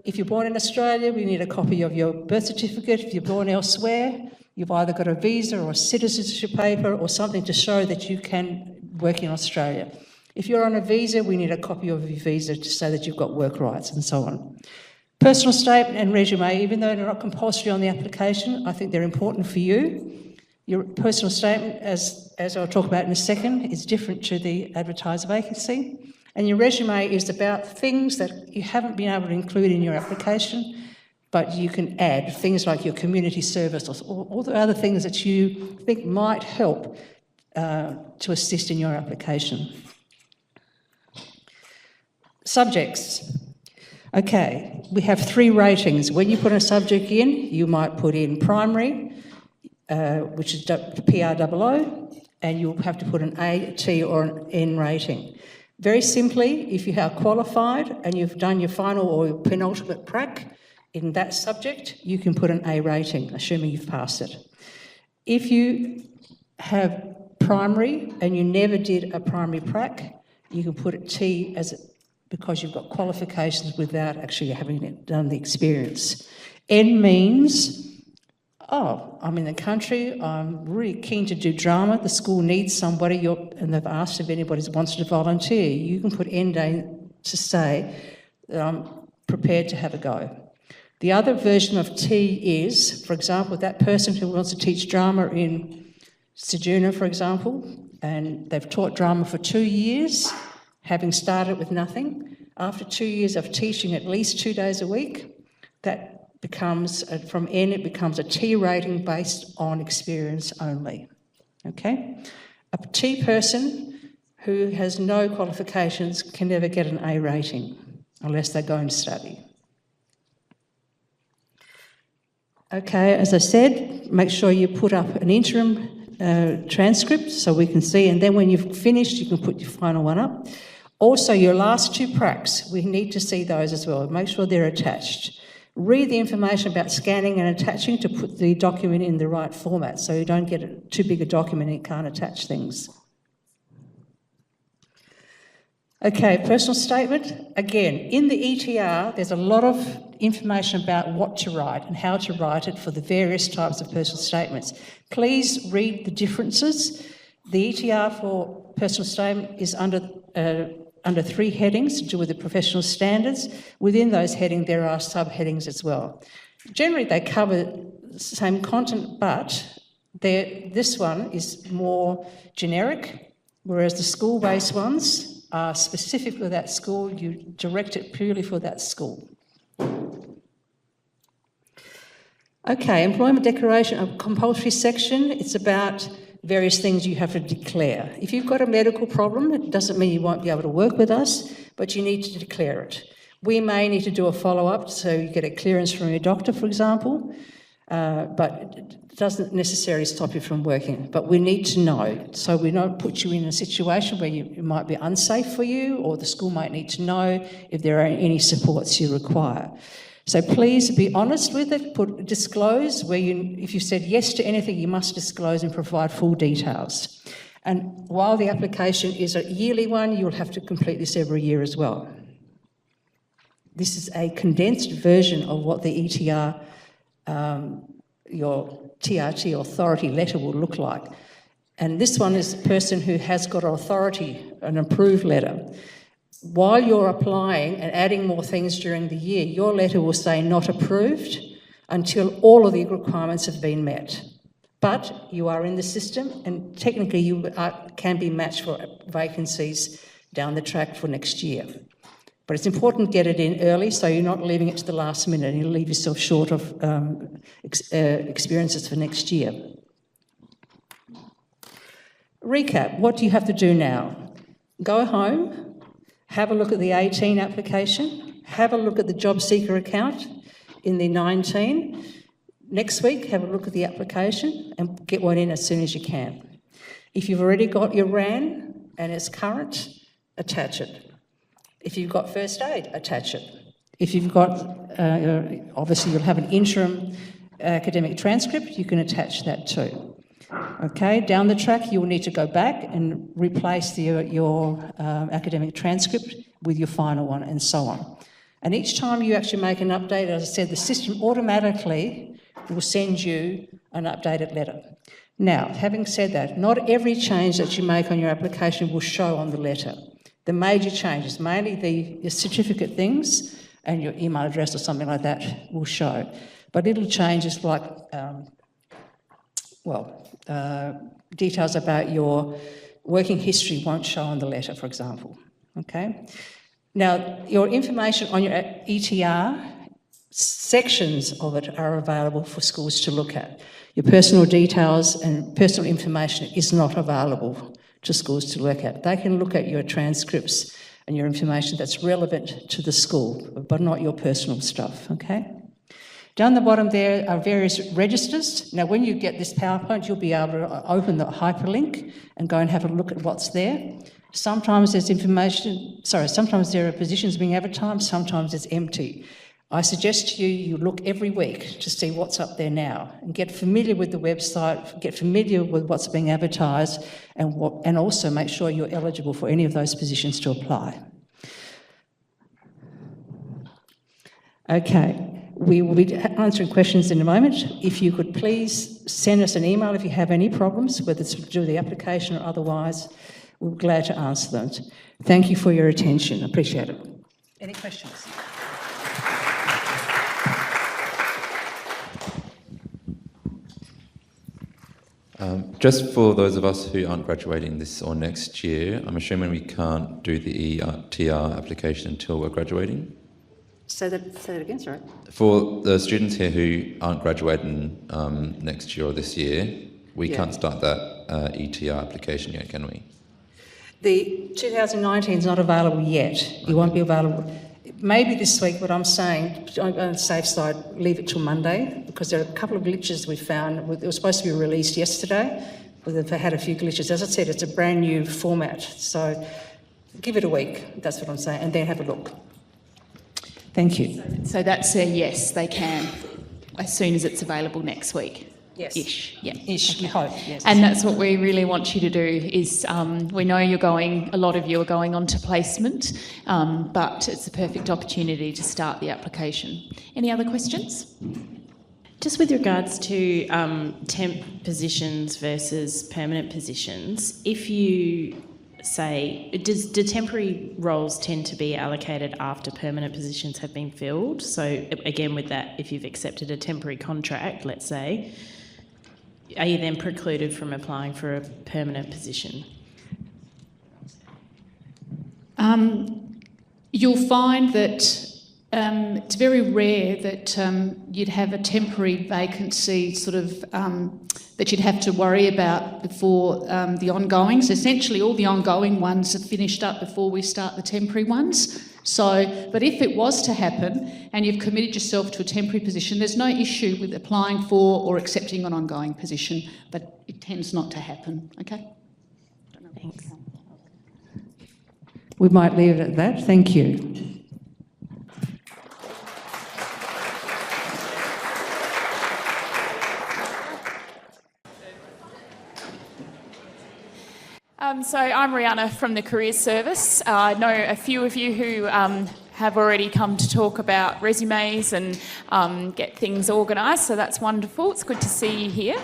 if you're born in Australia, we need a copy of your birth certificate. If you're born elsewhere, you've either got a visa or a citizenship paper or something to show that you can work in Australia. If you're on a visa, we need a copy of your visa to say that you've got work rights and so on. Personal statement and resume, even though they're not compulsory on the application, I think they're important for you. Your personal statement, as I'll talk about in a second, is different to the advertised vacancy. And your resume is about things that you haven't been able to include in your application, but you can add, things like your community service or all the other things that you think might help to assist in your application. Subjects. Okay, we have 3 ratings. When you put a subject in, you might put in primary, which is PR00, and you'll have to put an A, T or an N rating. Very simply, if you are qualified and you've done your final or your penultimate prac in that subject, you can put an A rating, assuming you've passed it. If you have primary and you never did a primary prac, you can put a T because you've got qualifications without actually having done the experience. N means, I'm in the country, I'm really keen to do drama, the school needs somebody, and they've asked if anybody wants to volunteer. You can put N down to say that I'm prepared to have a go. The other version of T is, for example, that person who wants to teach drama in Ceduna, for example, and they've taught drama for 2 years, having started with nothing. After 2 years of teaching at least 2 days a week, that becomes, from N, it becomes a T rating based on experience only, okay? A T person who has no qualifications can never get an A rating unless they go and study. Okay, as I said, make sure you put up an interim transcript so we can see, and then when you've finished, you can put your final one up. Also, your last 2 pracs, we need to see those as well. Make sure they're attached. Read the information about scanning and attaching to put the document in the right format so you don't get too big a document and you can't attach things. Okay, personal statement. Again, in the ETR, there's a lot of information about what to write and how to write it for the various types of personal statements. Please read the differences. The ETR for personal statement is under under 3 headings to do with the professional standards. Within those headings, there are subheadings as well. Generally, they cover the same content, but this one is more generic, whereas the school-based ones are specific for that school. You direct it purely for that school. Okay, employment declaration, a compulsory section. It's about various things you have to declare. If you've got a medical problem, it doesn't mean you won't be able to work with us, but you need to declare it. We may need to do a follow-up, so you get a clearance from your doctor, for example, but it doesn't necessarily stop you from working. But we need to know, so we don't put you in a situation where it might be unsafe for you, or the school might need to know if there are any supports you require. So please be honest with it, disclose if you said yes to anything, you must disclose and provide full details. And while the application is a yearly one, you'll have to complete this every year as well. This is a condensed version of what the ETR, your TRT authority letter will look like. And this one is a person who has got authority, an approved letter. While you're applying and adding more things during the year, your letter will say not approved until all of the requirements have been met. But you are in the system, and technically you can be matched for vacancies down the track for next year. But it's important to get it in early so you're not leaving it to the last minute and you'll leave yourself short of experiences for next year. Recap, what do you have to do now? Go home. Have a look at the 18 application, have a look at the job seeker account in the 19. Next week, have a look at the application and get one in as soon as you can. If you've already got your RAN and it's current, attach it. If you've got first aid, attach it. If you've got, obviously you'll have an interim academic transcript, you can attach that too. Okay, down the track you'll need to go back and replace your academic transcript with your final one and so on. And each time you actually make an update, as I said, the system automatically will send you an updated letter. Now, having said that, not every change that you make on your application will show on the letter. The major changes, mainly the certificate things and your email address or something like that will show. But little changes like details about your working history won't show on the letter, for example, okay? Now, your information on your ETR, sections of it are available for schools to look at. Your personal details and personal information is not available to schools to look at. They can look at your transcripts and your information that's relevant to the school, but not your personal stuff, okay? Down the bottom there are various registers. Now, when you get this PowerPoint, you'll be able to open the hyperlink and go and have a look at what's there. Sometimes there's sometimes there are positions being advertised, sometimes it's empty. I suggest to you, you look every week to see what's up there now and get familiar with the website, get familiar with what's being advertised, and also make sure you're eligible for any of those positions to apply. Okay. We will be answering questions in a moment. If you could please send us an email if you have any problems, whether it's to do with the application or otherwise, we're glad to answer them. Thank you for your attention. Appreciate it. Any questions? Just for those of us who aren't graduating this or next year, I'm assuming we can't do the ETR application until we're graduating? Say that again, sorry. For the students here who aren't graduating next year or this year, we can't start that ETR application yet, can we? The 2019 is not available yet. It won't be available. Maybe this week, but I'm saying, on the safe side, leave it till Monday, because there are a couple of glitches we found. It was supposed to be released yesterday, but they've had a few glitches. As I said, it's a brand new format, so give it a week, that's what I'm saying, and then have a look. Thank you. So that's a yes, they can, as soon as it's available next week. Yes. Ish, yeah. Ish, okay. we hope, yes. And that's what we really want you to do is, we know a lot of you are going on to placement, but it's a perfect opportunity to start the application. Any other questions? Just with regards to temp positions versus permanent positions, if you say, do temporary roles tend to be allocated after permanent positions have been filled? So again, with that, if you've accepted a temporary contract, let's say, are you then precluded from applying for a permanent position? You'll find that it's very rare that you'd have a temporary vacancy that you'd have to worry about before the ongoings. Essentially, all the ongoing ones are finished up before we start the temporary ones. But if it was to happen and you've committed yourself to a temporary position, there's no issue with applying for or accepting an ongoing position, but it tends not to happen, okay? Thanks. We might leave it at that. Thank you. So I'm Rihanna from the Careers Service. I know a few of you who have already come to talk about resumes and get things organised, so that's wonderful. It's good to see you here.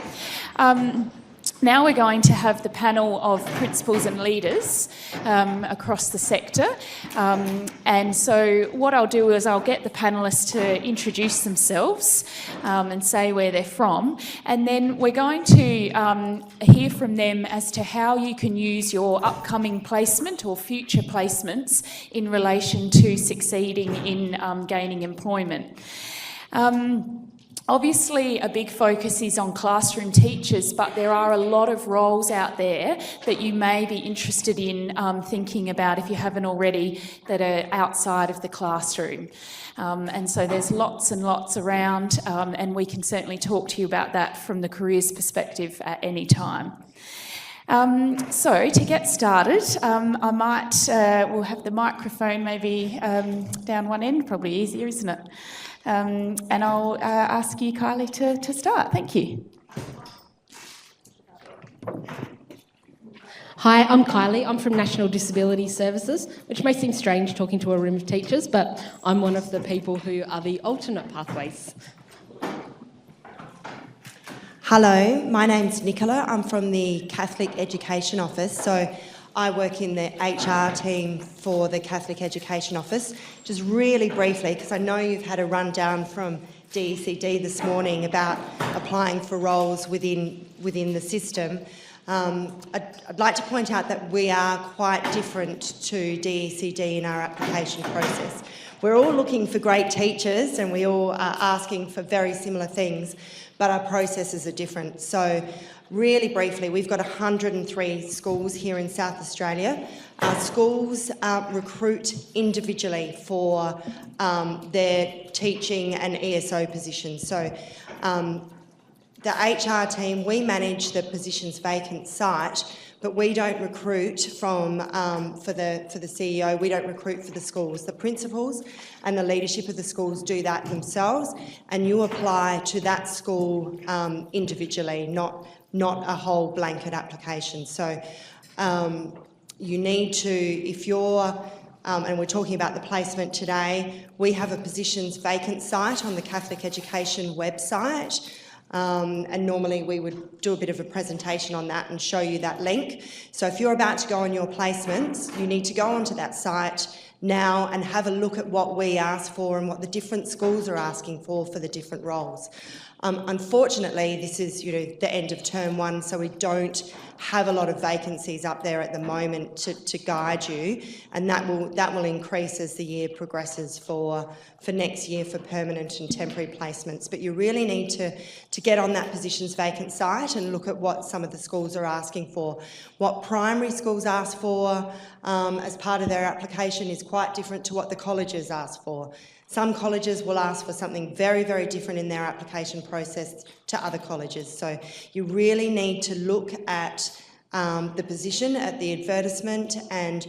Now we're going to have the panel of principals and leaders across the sector. And so what I'll do is I'll get the panellists to introduce themselves and say where they're from. And then we're going to hear from them as to how you can use your upcoming placement or future placements in relation to succeeding in gaining employment. Obviously, a big focus is on classroom teachers, but there are a lot of roles out there that you may be interested in thinking about, if you haven't already, that are outside of the classroom. And so there's lots and lots around, and we can certainly talk to you about that from the careers perspective at any time. So to get started, we'll have the microphone maybe down one end, probably easier, isn't it? And I'll ask you, Kylie, to start. Thank you. Hi, I'm Kylie. I'm from National Disability Services, which may seem strange talking to a room of teachers, but I'm one of the people who are the alternate pathways. Hello, my name's Nicola. I'm from the Catholic Education Office. So I work in the HR team for the Catholic Education Office. Just really briefly, because I know you've had a rundown from DECD this morning about applying for roles within the system. I'd like to point out that we are quite different to DECD in our application process. We're all looking for great teachers and we all are asking for very similar things, but our processes are different. So really briefly, we've got 103 schools here in South Australia. Our schools recruit individually for their teaching and ESO positions. So the HR team, we manage the positions vacant site, but we don't recruit for the CEO, we don't recruit for the schools. The principals and the leadership of the schools do that themselves, and you apply to that school individually, not a whole blanket application. So you need to, if you're, and we're talking about the placement today, we have a positions vacant site on the Catholic Education website. And normally we would do a bit of a presentation on that and show you that link. So if you're about to go on your placements, you need to go onto that site now and have a look at what we ask for and what the different schools are asking for the different roles. Unfortunately, this is the end of term one, so we don't have a lot of vacancies up there at the moment to guide you, and that will increase as the year progresses for next year for permanent and temporary placements. But you really need to get on that positions vacant site and look at what some of the schools are asking for. What primary schools ask for as part of their application is quite different to what the colleges ask for. Some colleges will ask for something very, very different in their application process to other colleges. So you really need to look at the position, at the advertisement, and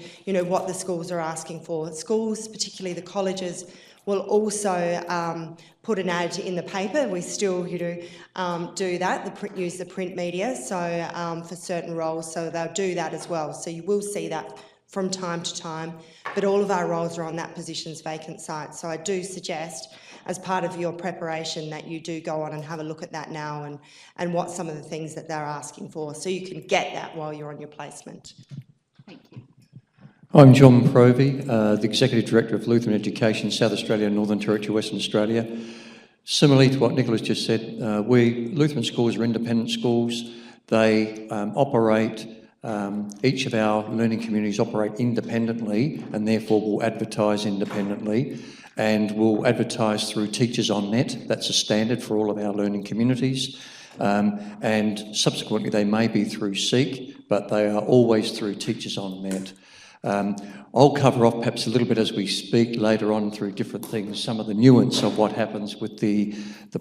what the schools are asking for. Schools, particularly the colleges, will also put an ad in the paper. We still do that, use the print media, so for certain roles, so they'll do that as well. So you will see that from time to time, but all of our roles are on that positions vacant site. So I do suggest, as part of your preparation, that you do go on and have a look at that now and what some of the things that they're asking for, so you can get that while you're on your placement. Thank you. I'm John Provey, the Executive Director of Lutheran Education, South Australia, Northern Territory, Western Australia. Similarly to what Nicola's just said, Lutheran schools are independent schools. They operate, each of our learning communities operate independently and therefore will advertise independently, and will advertise through Teachers on Net. That's a standard for all of our learning communities. And subsequently they may be through Seek, but they are always through Teachers on Net. I'll cover off perhaps a little bit as we speak later on through different things, some of the nuance of what happens with the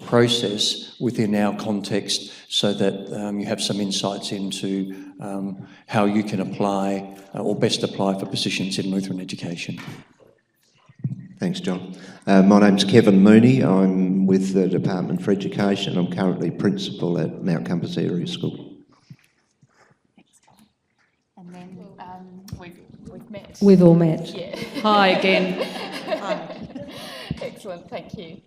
process within our context, so that you have some insights into how you can apply or best apply for positions in Lutheran education. Thanks, John. My name's Kevin Mooney. I'm with the Department for Education. I'm currently Principal at Mount Compass Area School. And then we've met. We've all met. Yeah. Hi again. Hi. Excellent, thank you.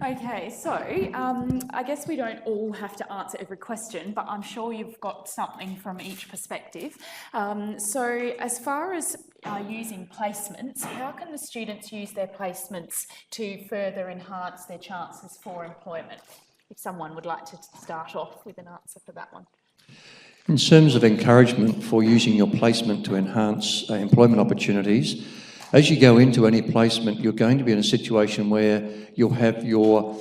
Okay, so I guess we don't all have to answer every question, but I'm sure you've got something from each perspective. So as far as using placements, how can the students use their placements to further enhance their chances for employment? If someone would like to start off with an answer for that one. In terms of encouragement for using your placement to enhance employment opportunities, as you go into any placement, you're going to be in a situation where you'll have your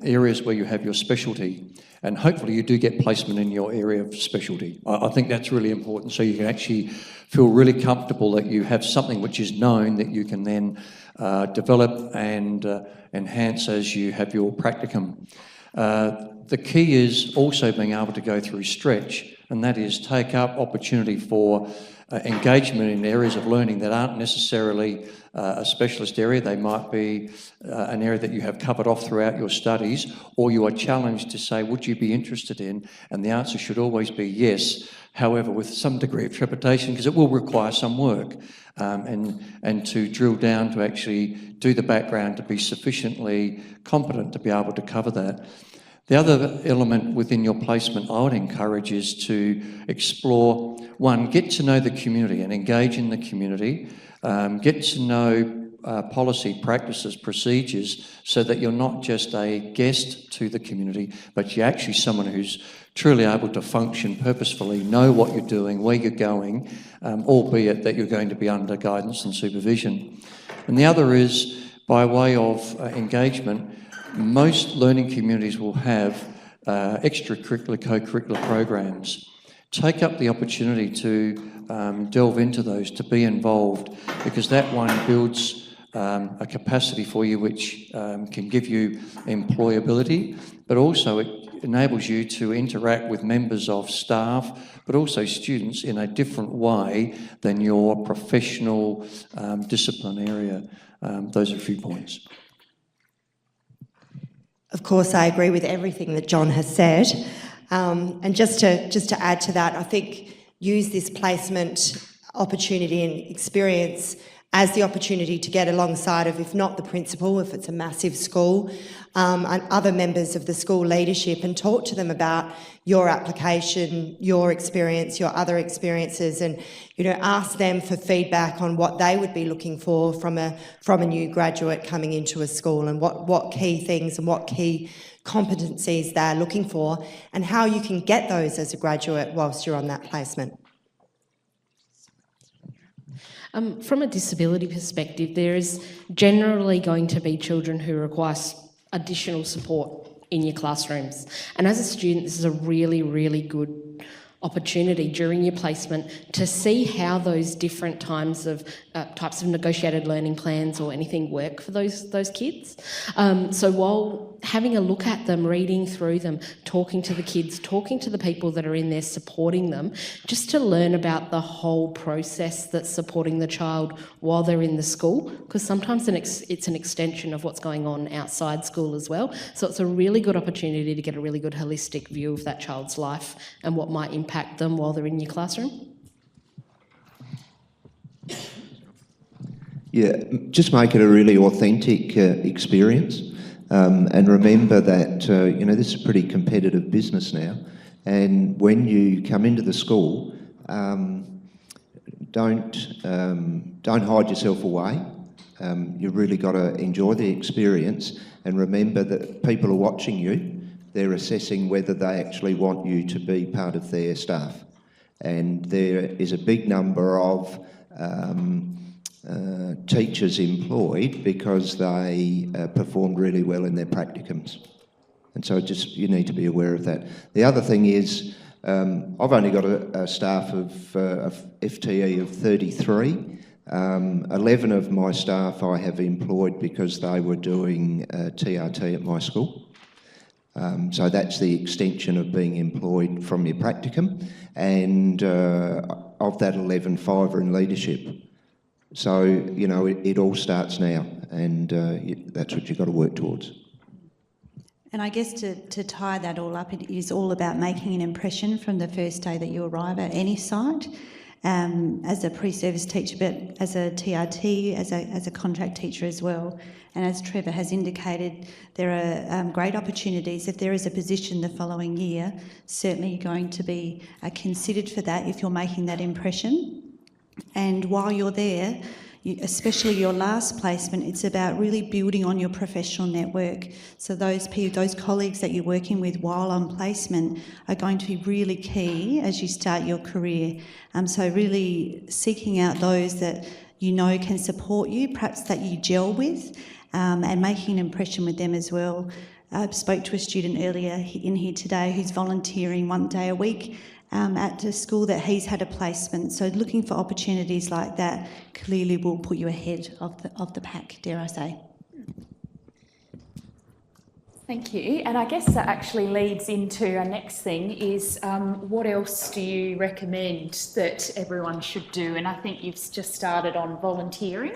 areas where you have your specialty, and hopefully you do get placement in your area of specialty. I think that's really important, so you can actually feel really comfortable that you have something which is known that you can then develop and enhance as you have your practicum. The key is also being able to go through stretch, and that is take up opportunity for engagement in areas of learning that aren't necessarily a specialist area. They might be an area that you have covered off throughout your studies, or you are challenged to say, would you be interested in? And the answer should always be yes, however, with some degree of trepidation, because it will require some work, and to drill down to actually do the background to be sufficiently competent to be able to cover that. The other element within your placement I would encourage is to explore, one, get to know the community and engage in the community, get to know policy, practices, procedures, so that you're not just a guest to the community, but you're actually someone who's truly able to function purposefully, know what you're doing, where you're going, albeit that you're going to be under guidance and supervision. And the other is, by way of engagement, most learning communities will have extracurricular, co-curricular programs. Take up the opportunity to delve into those, to be involved, because that one builds a capacity for you which can give you employability, but also it enables you to interact with members of staff, but also students in a different way than your professional discipline area. Those are a few points. Of course, I agree with everything that John has said. And just to add to that, I think use this placement opportunity and experience as the opportunity to get alongside of, if not the principal, if it's a massive school, and other members of the school leadership, and talk to them about your application, your experience, your other experiences, and ask them for feedback on what they would be looking for from a new graduate coming into a school, and what key things and what key competencies they're looking for, and how you can get those as a graduate whilst you're on that placement. From a disability perspective, there is generally going to be children who require additional support in your classrooms. And as a student, this is a really, really good opportunity during your placement to see how those different types of negotiated learning plans or anything work for those kids. So while having a look at them, reading through them, talking to the kids, talking to the people that are in there supporting them, just to learn about the whole process that's supporting the child while they're in the school, because sometimes it's an extension of what's going on outside school as well. So it's a really good opportunity to get a really good holistic view of that child's life and what might impact them while they're in your classroom. Yeah, just make it a really authentic experience, and remember that this is a pretty competitive business now, and when you come into the school, don't hide yourself away. You've really got to enjoy the experience and remember that people are watching you. They're assessing whether they actually want you to be part of their staff. And there is a big number of teachers employed because they performed really well in their practicums. And so you need to be aware of that. The other thing is, I've only got a staff of FTE of 33. 11 of my staff I have employed because they were doing TRT at my school. So that's the extension of being employed from your practicum. And of that 11, 5 are in leadership. So, it all starts now, and that's what you've got to work towards. And I guess to tie that all up, it is all about making an impression from the first day that you arrive at any site, as a pre-service teacher, but as a TRT, as a contract teacher as well. And as Trevor has indicated, there are great opportunities. If there is a position the following year, certainly you're going to be considered for that if you're making that impression. And while you're there, especially your last placement, it's about really building on your professional network. So those colleagues that you're working with while on placement are going to be really key as you start your career. So really seeking out those that you know can support you, perhaps that you gel with, and making an impression with them as well. I spoke to a student earlier in here today who's volunteering 1 day a week at a school that he's had a placement. So looking for opportunities like that clearly will put you ahead of the pack, dare I say. Thank you. And I guess that actually leads into our next thing is what else do you recommend that everyone should do? And I think you've just started on volunteering.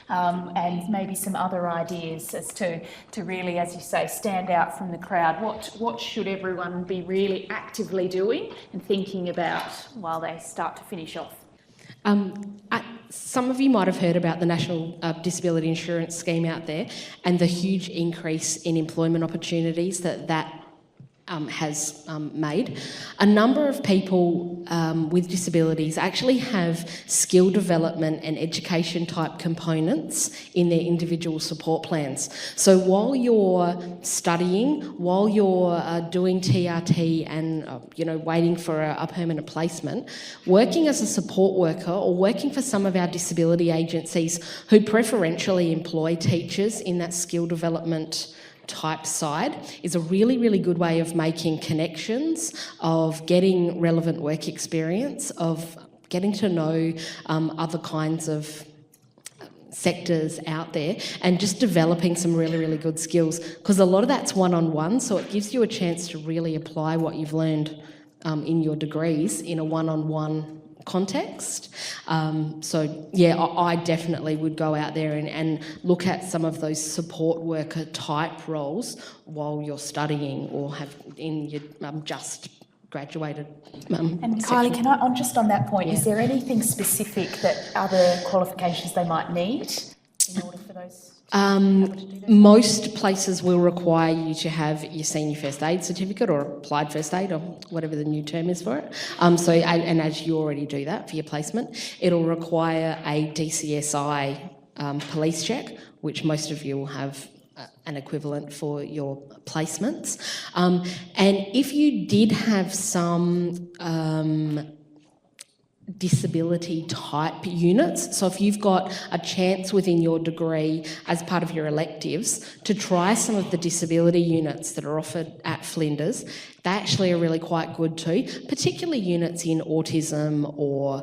And maybe some other ideas as to really, as you say, stand out from the crowd. What should everyone be really actively doing and thinking about while they start to finish off? Some of you might have heard about the National Disability Insurance Scheme out there and the huge increase in employment opportunities that has made. A number of people with disabilities actually have skill development and education type components in their individual support plans. So while you're studying, while you're doing TRT and waiting for a permanent placement, working as a support worker or working for some of our disability agencies who preferentially employ teachers in that skill development type side is a really, really good way of making connections, of getting relevant work experience, of getting to know other kinds of sectors out there and just developing some really, really good skills, because a lot of that's one-on-one, so it gives you a chance to really apply what you've learned in your degrees in a one-on-one context. I definitely would go out there and look at some of those support worker type roles while you're studying or have in your just graduated. And Kylie, can I, just on that point, is there anything specific that other qualifications they might need in order for those? Most places will require you to have your senior first aid certificate or applied first aid or whatever the new term is for it. And as you already do that for your placement, it'll require a DCSI police check, which most of you will have an equivalent for your placements. And if you did have some disability type units, so if you've got a chance within your degree as part of your electives to try some of the disability units that are offered at Flinders, they actually are really quite good too, particularly units in autism or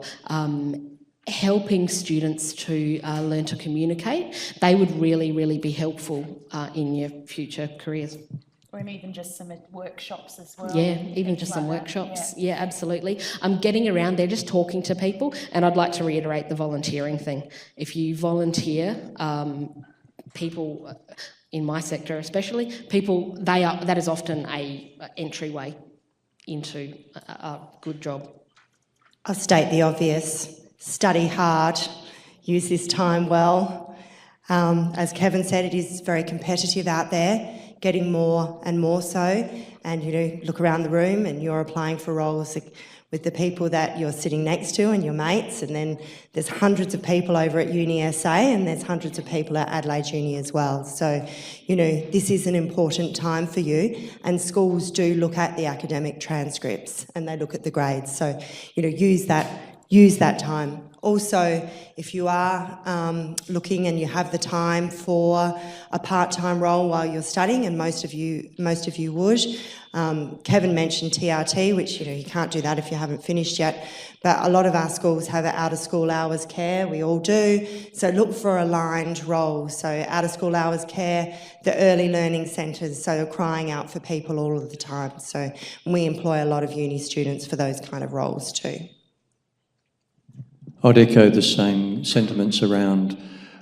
helping students to learn to communicate. They would really, really be helpful in your future careers. Or even just some workshops as well. Yeah, even just some workshops. Yeah, absolutely. I'm getting around there, just talking to people, and I'd like to reiterate the volunteering thing. If you volunteer, people in my sector especially, that is often a entryway into a good job. I'll state the obvious. Study hard, use this time well. As Kevin said, it is very competitive out there. getting more and more so. And, you know, look around the room and you're applying for roles with the people that you're sitting next to and your mates, and then there's hundreds of people over at Uni SA and there's hundreds of people at Adelaide Uni as well. So, you know, this is an important time for you, and schools do look at the academic transcripts and they look at the grades. So, you know, use that time. Also, if you are looking and you have the time for a part-time role while you're studying, and most of you would, Kevin mentioned TRT, which, you know, you can't do that if you haven't finished yet, but a lot of our schools have out-of-school hours care, we all do, so look for aligned roles. So out-of-school hours care, the early learning centres, so crying out for people all of the time. So we employ a lot of uni students for those kind of roles too. I'd echo the same sentiments around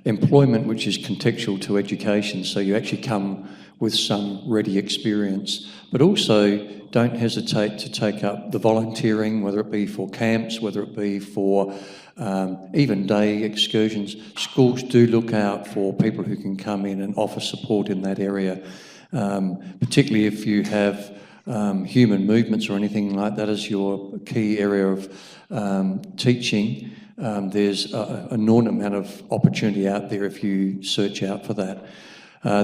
employment, which is contextual to education, so you actually come with some ready experience. But also, don't hesitate to take up the volunteering, whether it be for camps, whether it be for even day excursions. Schools do look out for people who can come in and offer support in that area, particularly if you have human movements or anything like that as your key area of teaching. There's an enormous amount of opportunity out there if you search out for that.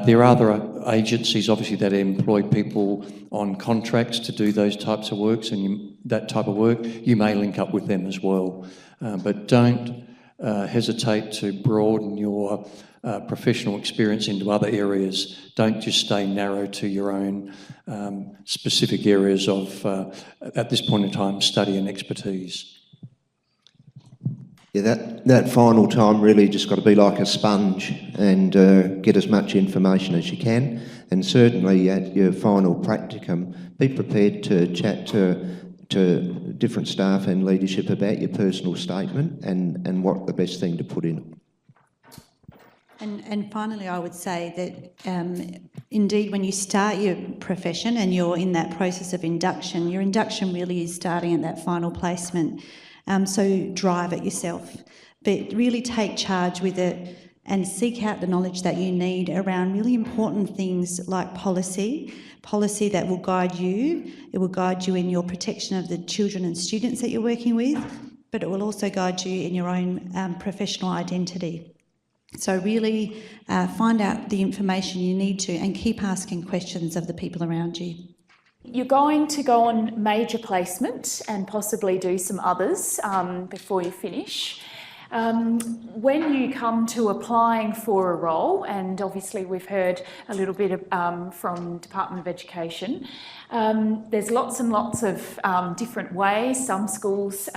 There are other agencies, obviously, that employ people on contracts to do those types of works, and that type of work, you may link up with them as well. But don't hesitate to broaden your professional experience into other areas. Don't just stay narrow to your own specific areas of, at this point in time, study and expertise. Yeah, that final time really just got to be like a sponge and get as much information as you can. And certainly at your final practicum, be prepared to chat to different staff and leadership about your personal statement and what the best thing to put in. And finally, I would say that indeed when you start your profession and you're in that process of induction, your induction really is starting at that final placement. So drive it yourself, but really take charge with it and seek out the knowledge that you need around really important things like policy that will guide you. It will guide you in your protection of the children and students that you're working with, but it will also guide you in your own professional identity. So really find out the information you need to and keep asking questions of the people around you. You're going to go on major placement and possibly do some others before you finish. When you come to applying for a role, and obviously we've heard a little bit from Department of Education, there's lots and lots of different ways. Some schools,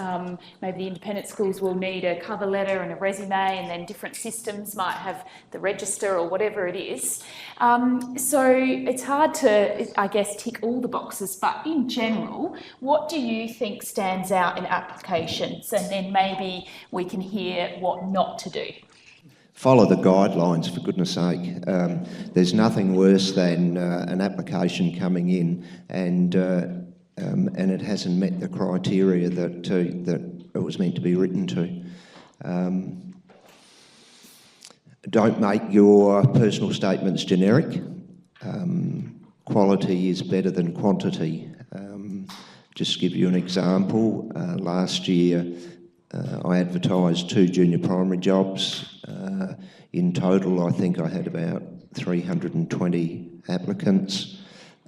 maybe the independent schools, will need a cover letter and a resume, and then different systems might have the register or whatever it is. So it's hard to, I guess, tick all the boxes, but in general, what do you think stands out in applications? And then maybe we can hear what not to do. Follow the guidelines, for goodness sake. There's nothing worse than an application coming in and it hasn't met the criteria that it was meant to be written to. Don't make your personal statements generic. Quality is better than quantity. Just to give you an example, last year I advertised 2 junior primary jobs. In total, I think I had about 320 applicants,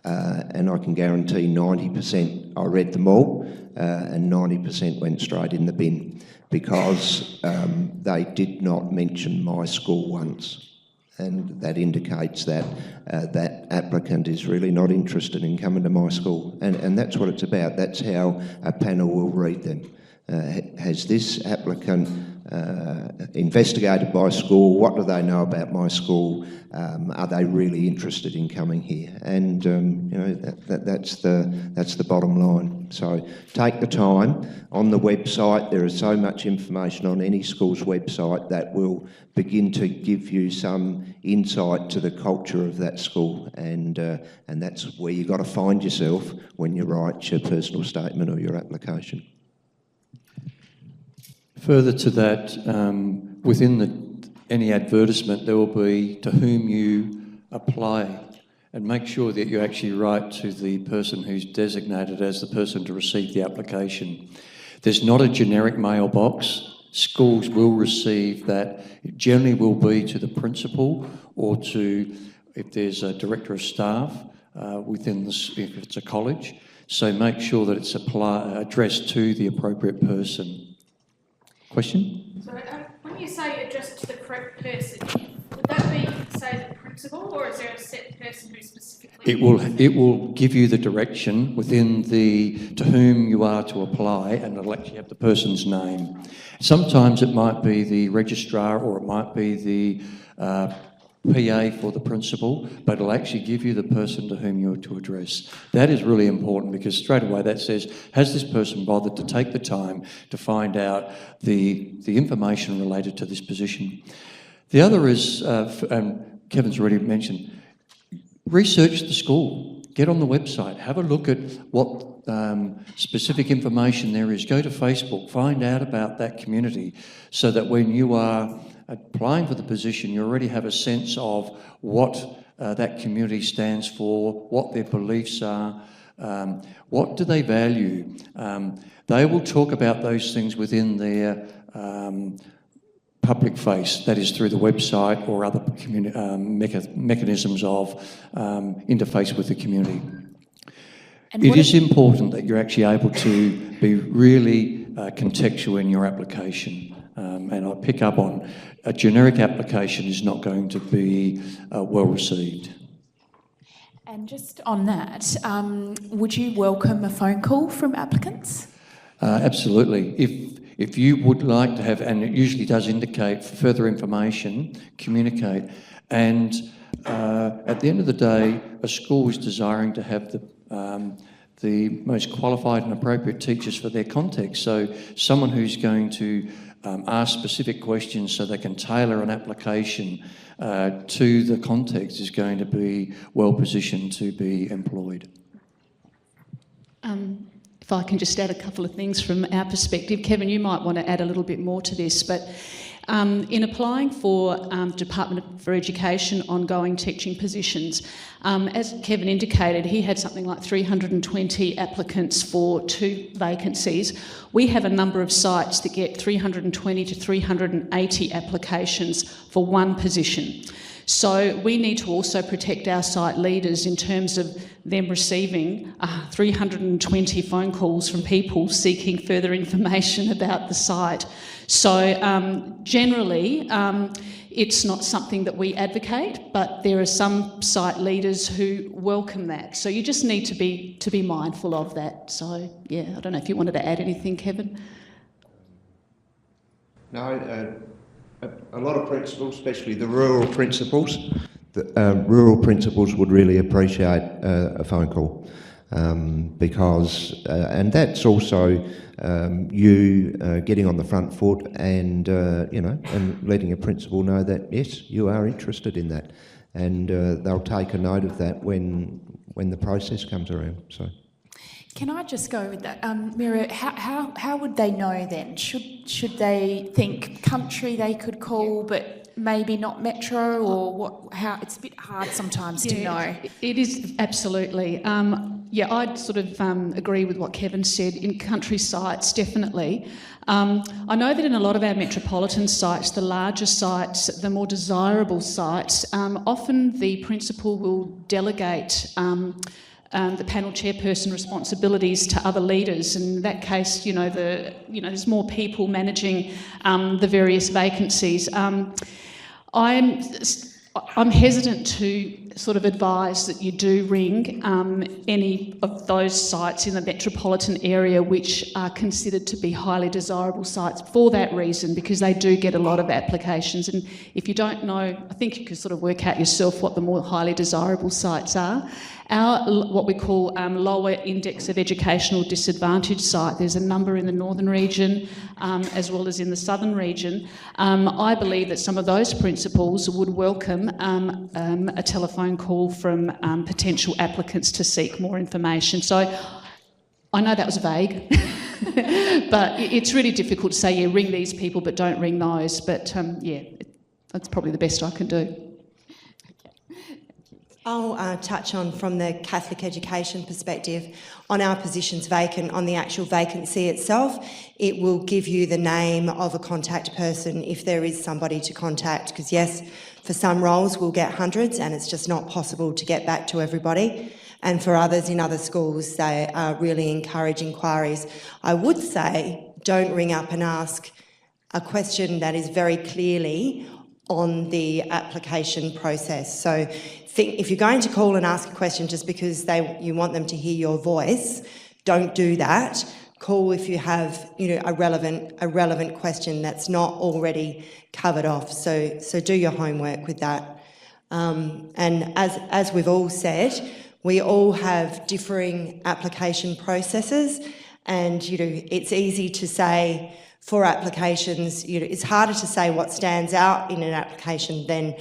and I can guarantee 90%, I read them all, and 90% went straight in the bin because they did not mention my school once. And that indicates that that applicant is really not interested in coming to my school. And that's what it's about. That's how a panel will read them. Has this applicant investigated my school? What do they know about my school? Are they really interested in coming here? And you know, that's the bottom line. So take the time. On the website, there is so much information on any school's website that will begin to give you some insight to the culture of that school, and that's where you've got to find yourself when you write your personal statement or your application. Further to that, within any advertisement, there will be to whom you apply. and make sure that you actually write to the person who's designated as the person to receive the application. There's not a generic mailbox. Schools will receive that. It generally will be to the principal or to, if there's a director of staff within if it's a college. So make sure that it's addressed to the appropriate person. Question? So when you say addressed to the correct person, would that be, say, the principal, or is there a set person who specifically... It will give you the direction within to whom you are to apply, and it'll actually have the person's name. Sometimes it might be the registrar, or it might be the PA for the principal, but it'll actually give you the person to whom you're to address. That is really important, because straight away that says, has this person bothered to take the time to find out the information related to this position? The other is, and Kevin's already mentioned, research the school. Get on the website, have a look at what specific information there is. Go to Facebook, find out about that community, so that when you are applying for the position, you already have a sense of what that community stands for, what their beliefs are, what do they value. They will talk about those things within their public face, that is through the website or other mechanisms of interface with the community. It is important that you're actually able to be really contextual in your application. And I pick up on a generic application is not going to be well received. And just on that, would you welcome a phone call from applicants? Absolutely. If you would like to have, and it usually does indicate for further information, communicate. And at the end of the day, a school is desiring to have the most qualified and appropriate teachers for their context. So someone who's going to ask specific questions so they can tailor an application to the context is going to be well positioned to be employed. If I can just add a couple of things from our perspective. Kevin, you might want to add a little bit more to this, but in applying for Department for Education ongoing teaching positions, as Kevin indicated, he had something like 320 applicants for 2 vacancies. We have a number of sites that get 320 to 380 applications for 1 position. So we need to also protect our site leaders in terms of them receiving 320 phone calls from people seeking further information about the site. So generally, it's not something that we advocate, but there are some site leaders who welcome that. So you just need to be mindful of that. So yeah, I don't know if you wanted to add anything, Kevin. No. A lot of principals, especially the rural principals, would really appreciate a phone call because, and that's also you getting on the front foot and and letting a principal know that yes, you are interested in that, and they'll take a note of that when the process comes around. So. Can I just go with that? Mira, how would they know then? Should they think country they could call, but maybe not metro, or what? How it's a bit hard sometimes to know. It is absolutely. I'd sort of agree with what Kevin said. In country sites, definitely. I know that in a lot of our metropolitan sites, the larger sites, the more desirable sites, often the principal will delegate the panel chairperson responsibilities to other leaders. In that case, there's more people managing the various vacancies. I'm hesitant to sort of advise that you do ring any of those sites in the metropolitan area which are considered to be highly desirable sites for that reason, because they do get a lot of applications. And if you don't know, I think you can sort of work out yourself what the more highly desirable sites are. Our, what we call lower index of educational disadvantage site, there's a number in the northern region as well as in the southern region. I believe that some of those principals would welcome a telephone call from potential applicants to seek more information. So I know that was vague, but it's really difficult to say, yeah, ring these people but don't ring those. But that's probably the best I can do. I'll touch on from the Catholic education perspective. On our positions vacant, on the actual vacancy itself, it will give you the name of a contact person if there is somebody to contact, because yes, for some roles we'll get hundreds and it's just not possible to get back to everybody. And for others in other schools, they really encourage inquiries. I would say don't ring up and ask a question that is very clearly on the application process. So if you're going to call and ask a question just because you want them to hear your voice, don't do that. Call if you have a relevant question that's not already covered off. So do your homework with that. And as we've all said, we all have differing application processes, and it's easy to say for applications, it's harder to say what stands out in an application than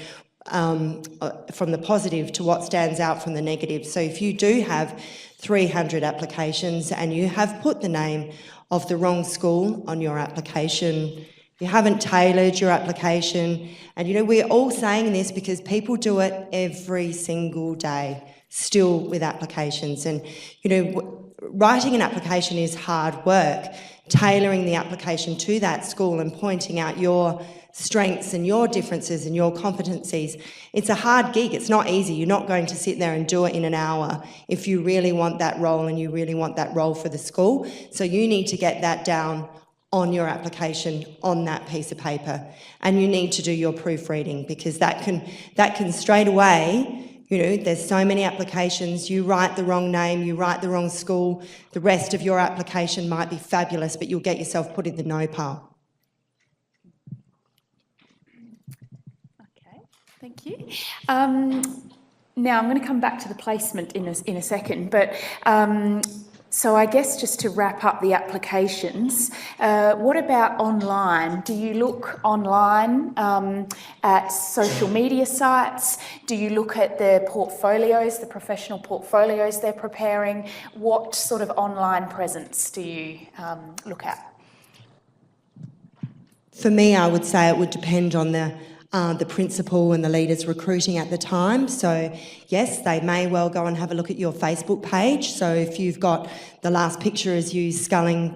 from the positive to what stands out from the negative. So if you do have 300 applications and you have put the name of the wrong school on your application, you haven't tailored your application, and we're all saying this because people do it every single day still with applications, and writing an application is hard work. Tailoring the application to that school and pointing out your strengths and your differences and your competencies, it's a hard gig. It's not easy. You're not going to sit there and do it in an hour if you really want that role and you really want that role for the school. So you need to get that down on your application on that piece of paper, and you need to do your proofreading, because that can straight away, there's so many applications, you write the wrong name, you write the wrong school, the rest of your application might be fabulous, but you'll get yourself put in the no pile. Okay, thank you. Now I'm going to come back to the placement in a second, but so I guess just to wrap up the applications, what about online? Do you look online at social media sites? Do you look at their portfolios, the professional portfolios they're preparing? What sort of online presence do you look at? For me, I would say it would depend on the principal and the leaders recruiting at the time. So yes, they may well go and have a look at your Facebook page. So if you've got the last picture is you sculling,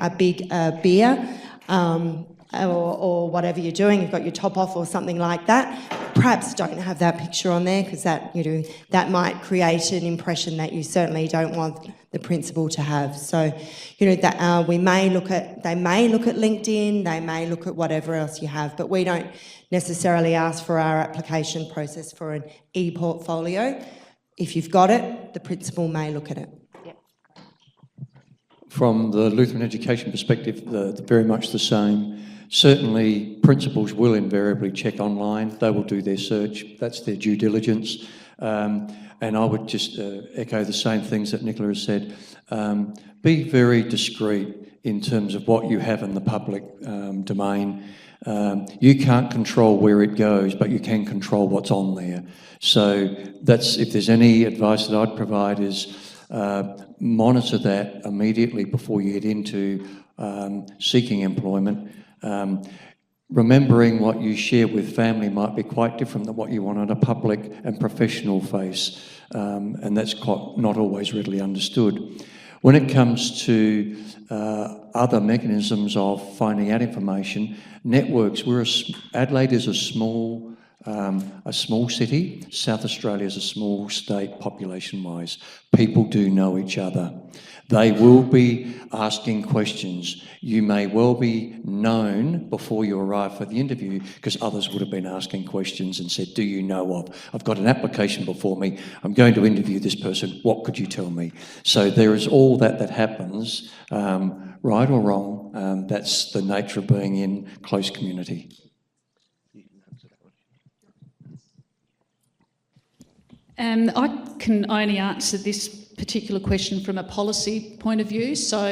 a big beer or whatever you're doing, you've got your top off or something like that, perhaps don't have that picture on there, because that, that might create an impression that you certainly don't want the principal to have. So, that they may look at LinkedIn, they may look at whatever else you have, but we don't necessarily ask for our application process for an e-portfolio. If you've got it, the principal may look at it. From the Lutheran education perspective, very much the same. Certainly, principals will invariably check online. They will do their search. That's their due diligence. And I would just echo the same things that Nicola has said. Be very discreet in terms of what you have in the public domain. You can't control where it goes, but you can control what's on there. So if there's any advice that I'd provide is monitor that immediately before you get into seeking employment. Remembering what you share with family might be quite different than what you want on a public and professional face, and that's not always readily understood. When it comes to other mechanisms of finding out information, networks. Adelaide is a small city. South Australia is a small state population-wise. People do know each other. They will be asking questions. You may well be known before you arrive for the interview, because others would have been asking questions and said, do you know of? I've got an application before me. I'm going to interview this person. What could you tell me? So there is all that happens, right or wrong. That's the nature of being in close community. I can only answer this particular question from a policy point of view. So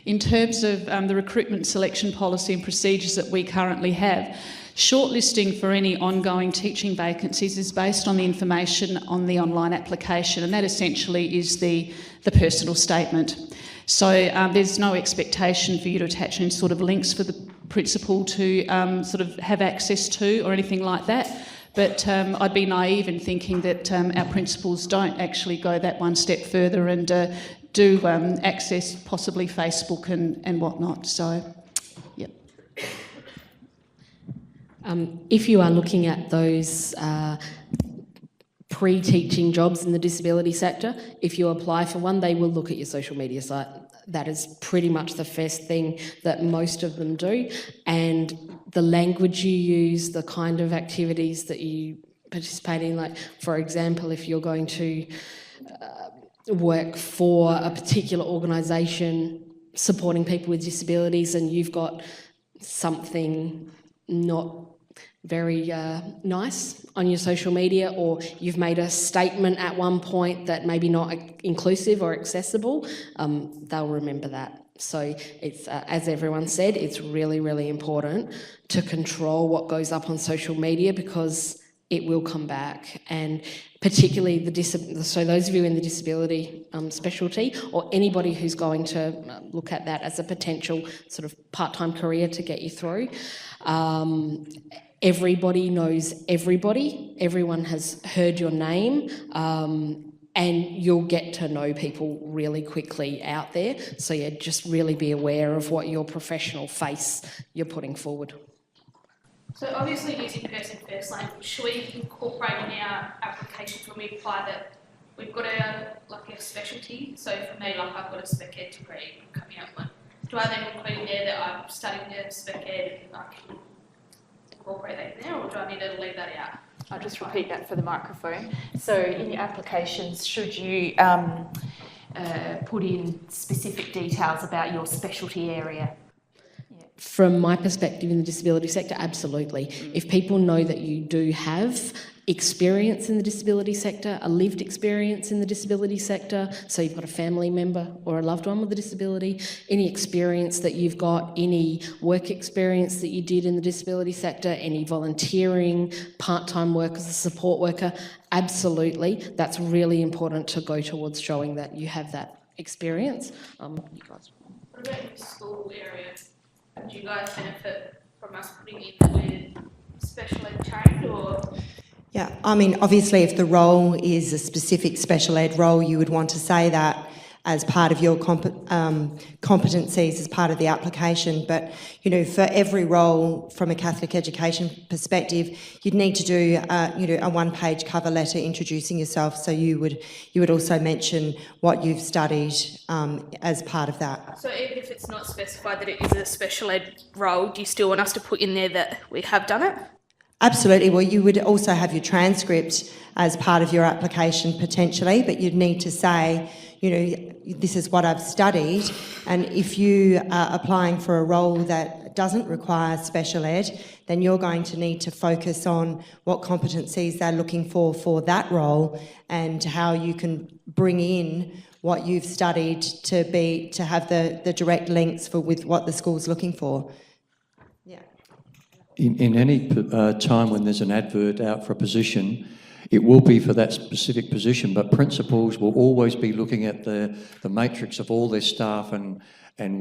in terms of the recruitment selection policy and procedures that we currently have, shortlisting for any ongoing teaching vacancies is based on the information on the online application, and that essentially is the personal statement. So there's no expectation for you to attach any sort of links for the principal to sort of have access to or anything like that. But I'd be naive in thinking that our principals don't actually go that one step further and do access possibly Facebook and whatnot. So, yep. If you are looking at those pre-teaching jobs in the disability sector, if you apply for one, they will look at your social media site. That is pretty much the first thing that most of them do. And the language you use, the kind of activities that you participate in, like, for example, if you're going to work for a particular organisation supporting people with disabilities and you've got something not very nice on your social media, or you've made a statement at one point that maybe not inclusive or accessible, they'll remember that. So it's, as everyone said, it's really, really important to control what goes up on social media because it will come back. And particularly so those of you in the disability specialty, or anybody who's going to look at that as a potential sort of part-time career to get you through, everybody knows everybody. Everyone has heard your name, and you'll get to know people really quickly out there. So yeah, just really be aware of what your professional face you're putting forward. So obviously using person first language, should we incorporate in our applications when we apply that we've got a specialty? So for me, like, I've got a spec ed degree coming up one. Do I then include there that I'm studying the spec ed and I can incorporate that in there, or do I need to leave that out? I'll just repeat that for the microphone. So in your applications, should you put in specific details about your specialty area? From my perspective in the disability sector, absolutely. If people know that you do have experience in the disability sector, a lived experience in the disability sector, so you've got a family member or a loved one with a disability, any experience that you've got, any work experience that you did in the disability sector, any volunteering, part-time work as a support worker, absolutely. That's really important to go towards showing that you have that experience. You guys. What about the school area? Do you guys benefit from us putting in that we're special ed trained, or? Yeah, I mean, obviously if the role is a specific special ed role, you would want to say that as part of your competencies as part of the application. But, you know, for every role from a Catholic education perspective, you'd need to do, a one-page cover letter introducing yourself. So you would also mention what you've studied as part of that. So even if it's not specified that it is a special ed role, do you still want us to put in there that we have done it? Absolutely. Well, you would also have your transcript as part of your application potentially, but you'd need to say, you know, this is what I've studied. And if you are applying for a role that doesn't require special ed, then you're going to need to focus on what competencies they're looking for that role, and how you can bring in what you've studied to have the direct links with what the school's looking for. In any time when there's an advert out for a position, it will be for that specific position, but principals will always be looking at the matrix of all their staff and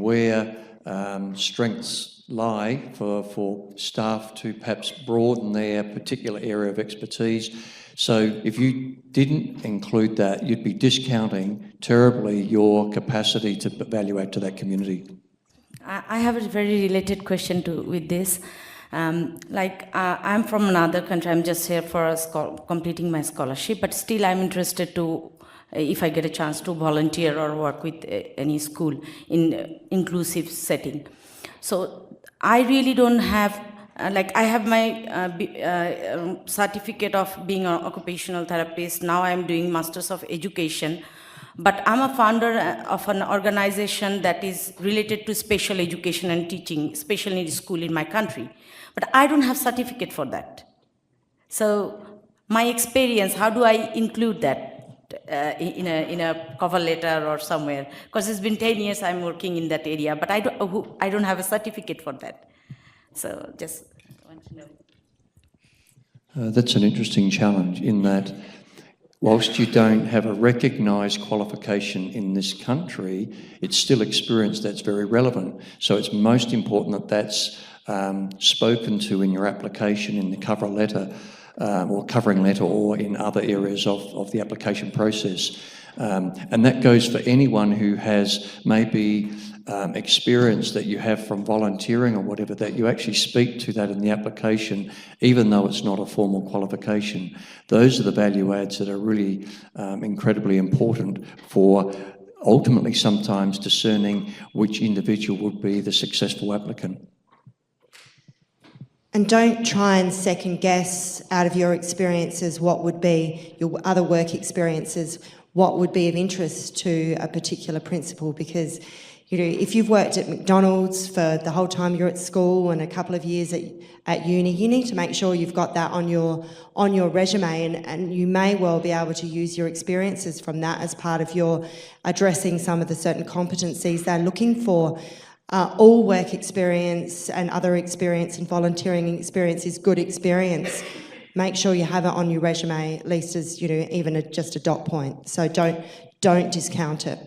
where strengths lie for staff to perhaps broaden their particular area of expertise. So if you didn't include that, you'd be discounting terribly your capacity to value add to that community. I have a very related question with this. I'm from another country. I'm just here for completing my scholarship, but still I'm interested to, if I get a chance, to volunteer or work with any school in inclusive setting. So I really don't have, I have my certificate of being an occupational therapist. Now I'm doing Masters of Education. But I'm a founder of an organization that is related to special education and teaching, special needs school in my country. But I don't have certificate for that. So my experience, how do I include that in a cover letter or somewhere? Because it's been 10 years I'm working in that area, but I don't have a certificate for that. So just want to know. That's an interesting challenge in that whilst you don't have a recognised qualification in this country, it's still experience that's very relevant. So it's most important that that's spoken to in your application, in the cover letter. or covering letter or in other areas of the application process. And that goes for anyone who has maybe experience that you have from volunteering or whatever, that you actually speak to that in the application, even though it's not a formal qualification. Those are the value adds that are really incredibly important for ultimately sometimes discerning which individual would be the successful applicant. And don't try and second guess out of your experiences what would be your other work experiences, what would be of interest to a particular principal, because if you've worked at McDonald's for the whole time you're at school and a couple of years at uni, you need to make sure you've got that on your resume, and you may well be able to use your experiences from that as part of your addressing some of the certain competencies they're looking for. All work experience and other experience and volunteering experience is good experience. Make sure you have it on your resume, at least as even just a dot point. So don't discount it.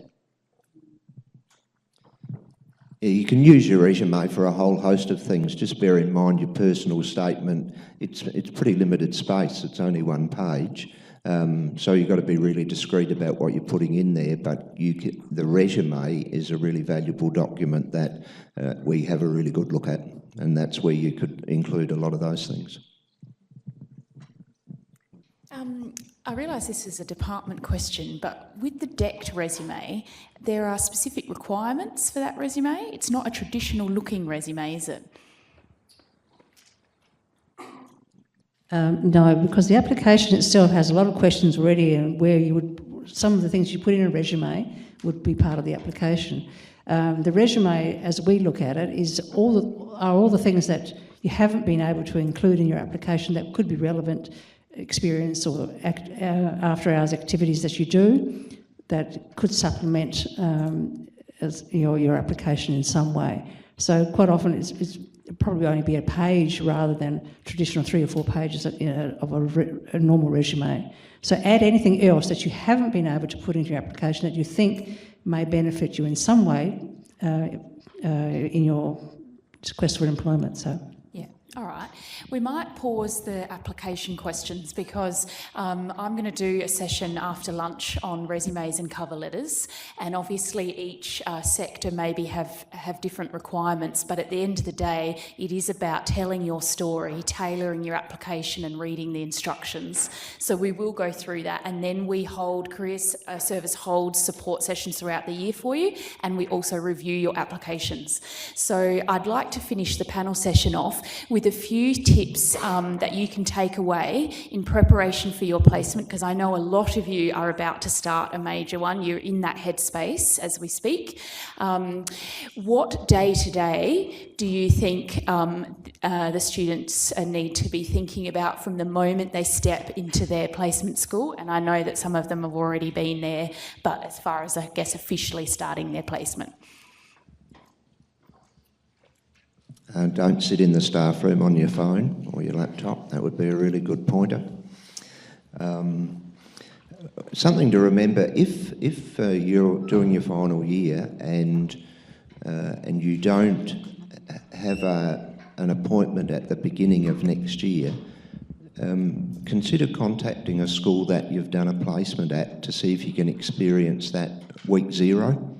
Yeah, you can use your resume for a whole host of things. Just bear in mind your personal statement. It's pretty limited space. It's only one page. So you've got to be really discreet about what you're putting in there, but the resume is a really valuable document that we have a really good look at, and that's where you could include a lot of those things. I realise this is a department question, but with the decked resume, there are specific requirements for that resume. It's not a traditional looking resume, is it? No, because the application itself has a lot of questions already, and where some of the things you put in a resume would be part of the application. The resume, as we look at it, are all the things that you haven't been able to include in your application that could be relevant experience or after-hours activities that you do that could supplement your application in some way. So quite often it's probably only be a page rather than traditional 3 or 4 pages of a normal resume. So add anything else that you haven't been able to put into your application that you think may benefit you in some way in your quest for employment. So. All right. We might pause the application questions because I'm going to do a session after lunch on resumes and cover letters, and obviously each sector maybe have different requirements, but at the end of the day it is about telling your story, tailoring your application and reading the instructions. So we will go through that, and then we hold Careers Service holds support sessions throughout the year for you, and we also review your applications. So I'd like to finish the panel session off with a few tips that you can take away in preparation for your placement, because I know a lot of you are about to start a major one. You're in that headspace as we speak. What day-to-day do you think the students need to be thinking about from the moment they step into their placement school? And I know that some of them have already been there, but as far as, I guess, officially starting their placement. Don't sit in the staff room on your phone or your laptop. That would be a really good pointer. Something to remember, if you're doing your final year and you don't have an appointment at the beginning of next year, consider contacting a school that you've done a placement at to see if you can experience that week zero,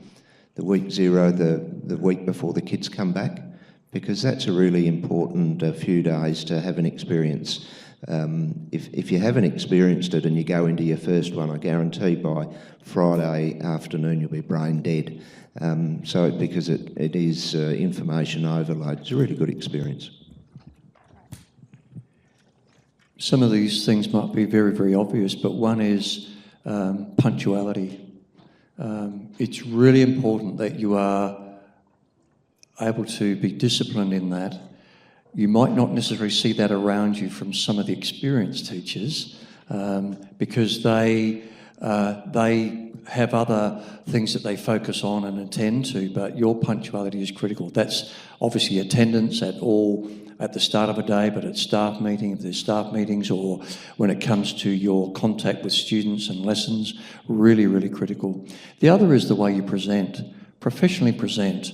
the week before the kids come back, because that's a really important few days to have an experience. If you haven't experienced it and you go into your first one, I guarantee by Friday afternoon you'll be brain dead. Because it is information overload. It's a really good experience. Some of these things might be very, very obvious, but one is punctuality. It's really important that you are able to be disciplined in that. You might not necessarily see that around you from some of the experienced teachers because they have other things that they focus on and attend to, but your punctuality is critical. That's obviously attendance at the start of a day, but at staff meeting, if there's staff meetings, or when it comes to your contact with students and lessons, really, really critical. The other is the way you present, professionally present.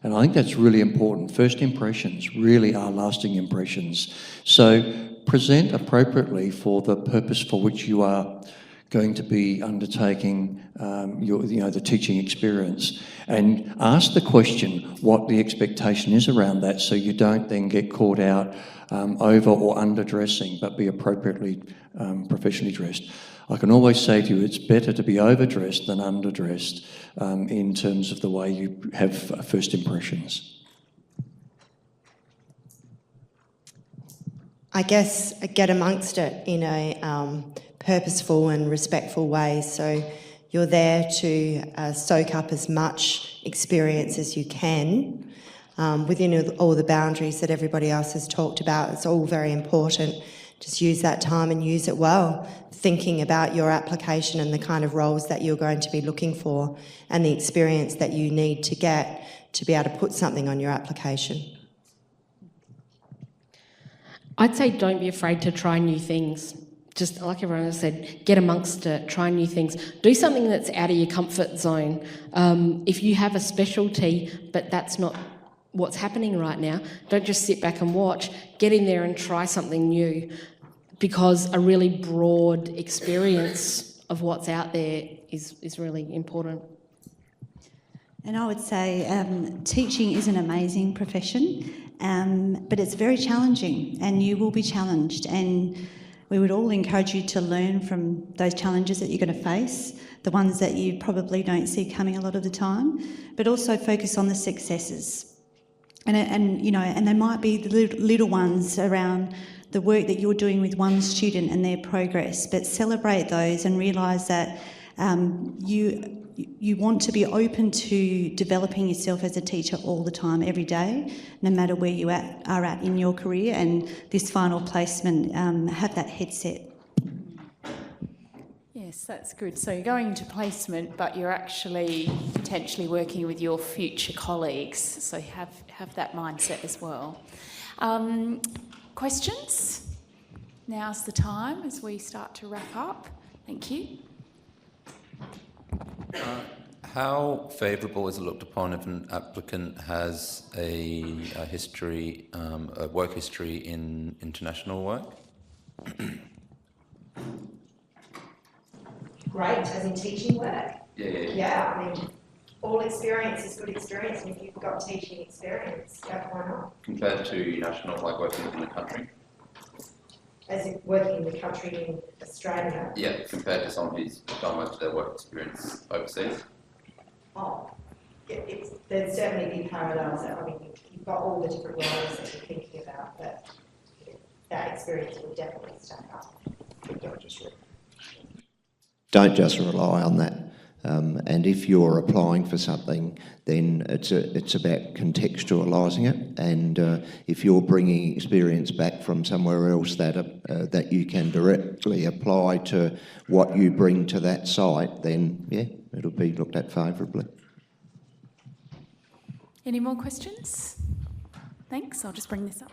And I think that's really important. First impressions really are lasting impressions. So present appropriately for the purpose for which you are going to be undertaking the teaching experience, and ask the question what the expectation is around that, so you don't then get caught out over or underdressing, but be appropriately professionally dressed. I can always say to you, it's better to be overdressed than underdressed in terms of the way you have first impressions. I guess get amongst it in a purposeful and respectful way. So you're there to soak up as much experience as you can within all the boundaries that everybody else has talked about. It's all very important. Just use that time and use it well, thinking about your application and the kind of roles that you're going to be looking for and the experience that you need to get to be able to put something on your application. I'd say don't be afraid to try new things. Just like everyone else said, get amongst it, try new things. Do something that's out of your comfort zone. If you have a specialty, but that's not what's happening right now, don't just sit back and watch. Get in there and try something new, because a really broad experience of what's out there is really important. And I would say teaching is an amazing profession, but it's very challenging, and you will be challenged, and we would all encourage you to learn from those challenges that you're going to face, the ones that you probably don't see coming a lot of the time, but also focus on the successes. And they might be the little ones around the work that you're doing with one student and their progress, but celebrate those and realise that you want to be open to developing yourself as a teacher all the time, every day, no matter where you are at in your career. And this final placement, have that headset. Yes, that's good. So you're going into placement, but you're actually potentially working with your future colleagues. So have that mindset as well. Questions? Now's the time as we start to wrap up. Thank you. How favourable is it looked upon if an applicant has a history, a work history in international work? Great, as in teaching work? Yeah. I mean, all experience is good experience, and if you've got teaching experience, why not? Compared to national, like working in the country? As in working in the country in Australia? Yeah, compared to someone who's done most of their work experience overseas. Oh, there'd certainly be parallels. I mean, you've got all the different roles that you're thinking about, but that experience would definitely stack up. Don't just rely on that. And if you're applying for something, then it's about contextualising it. And if you're bringing experience back from somewhere else that you can directly apply to what you bring to that site, then yeah, it'll be looked at favourably. Any more questions? Thanks. I'll just bring this up.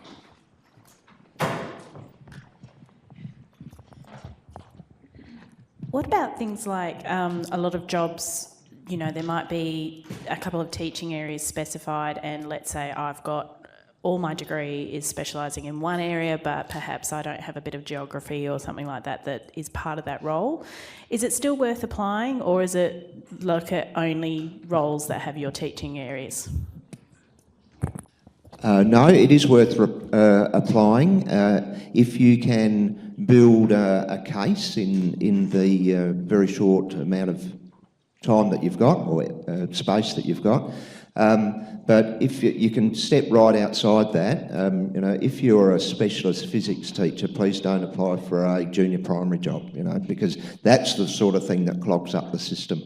What about things like a lot of jobs, you know, there might be a couple of teaching areas specified, and let's say I've got all my degree is specialising in one area, but perhaps I don't have a bit of geography or something like that that is part of that role. Is it still worth applying, or is it look at only roles that have your teaching areas? No, it is worth applying if you can build a case in the very short amount of time that you've got, or space that you've got. But if you can step right outside that, if you're a specialist physics teacher, please don't apply for a junior primary job, because that's the sort of thing that clogs up the system.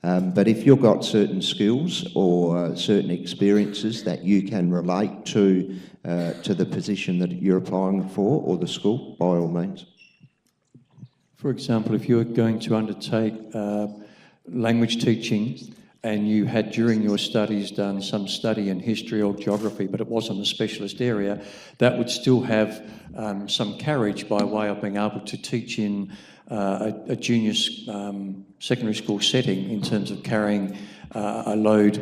But if you've got certain skills or certain experiences that you can relate to the position that you're applying for, or the school, by all means. For example, if you're going to undertake language teaching and you had during your studies done some study in history or geography, but it wasn't a specialist area, that would still have some carriage by way of being able to teach in a junior secondary school setting in terms of carrying a load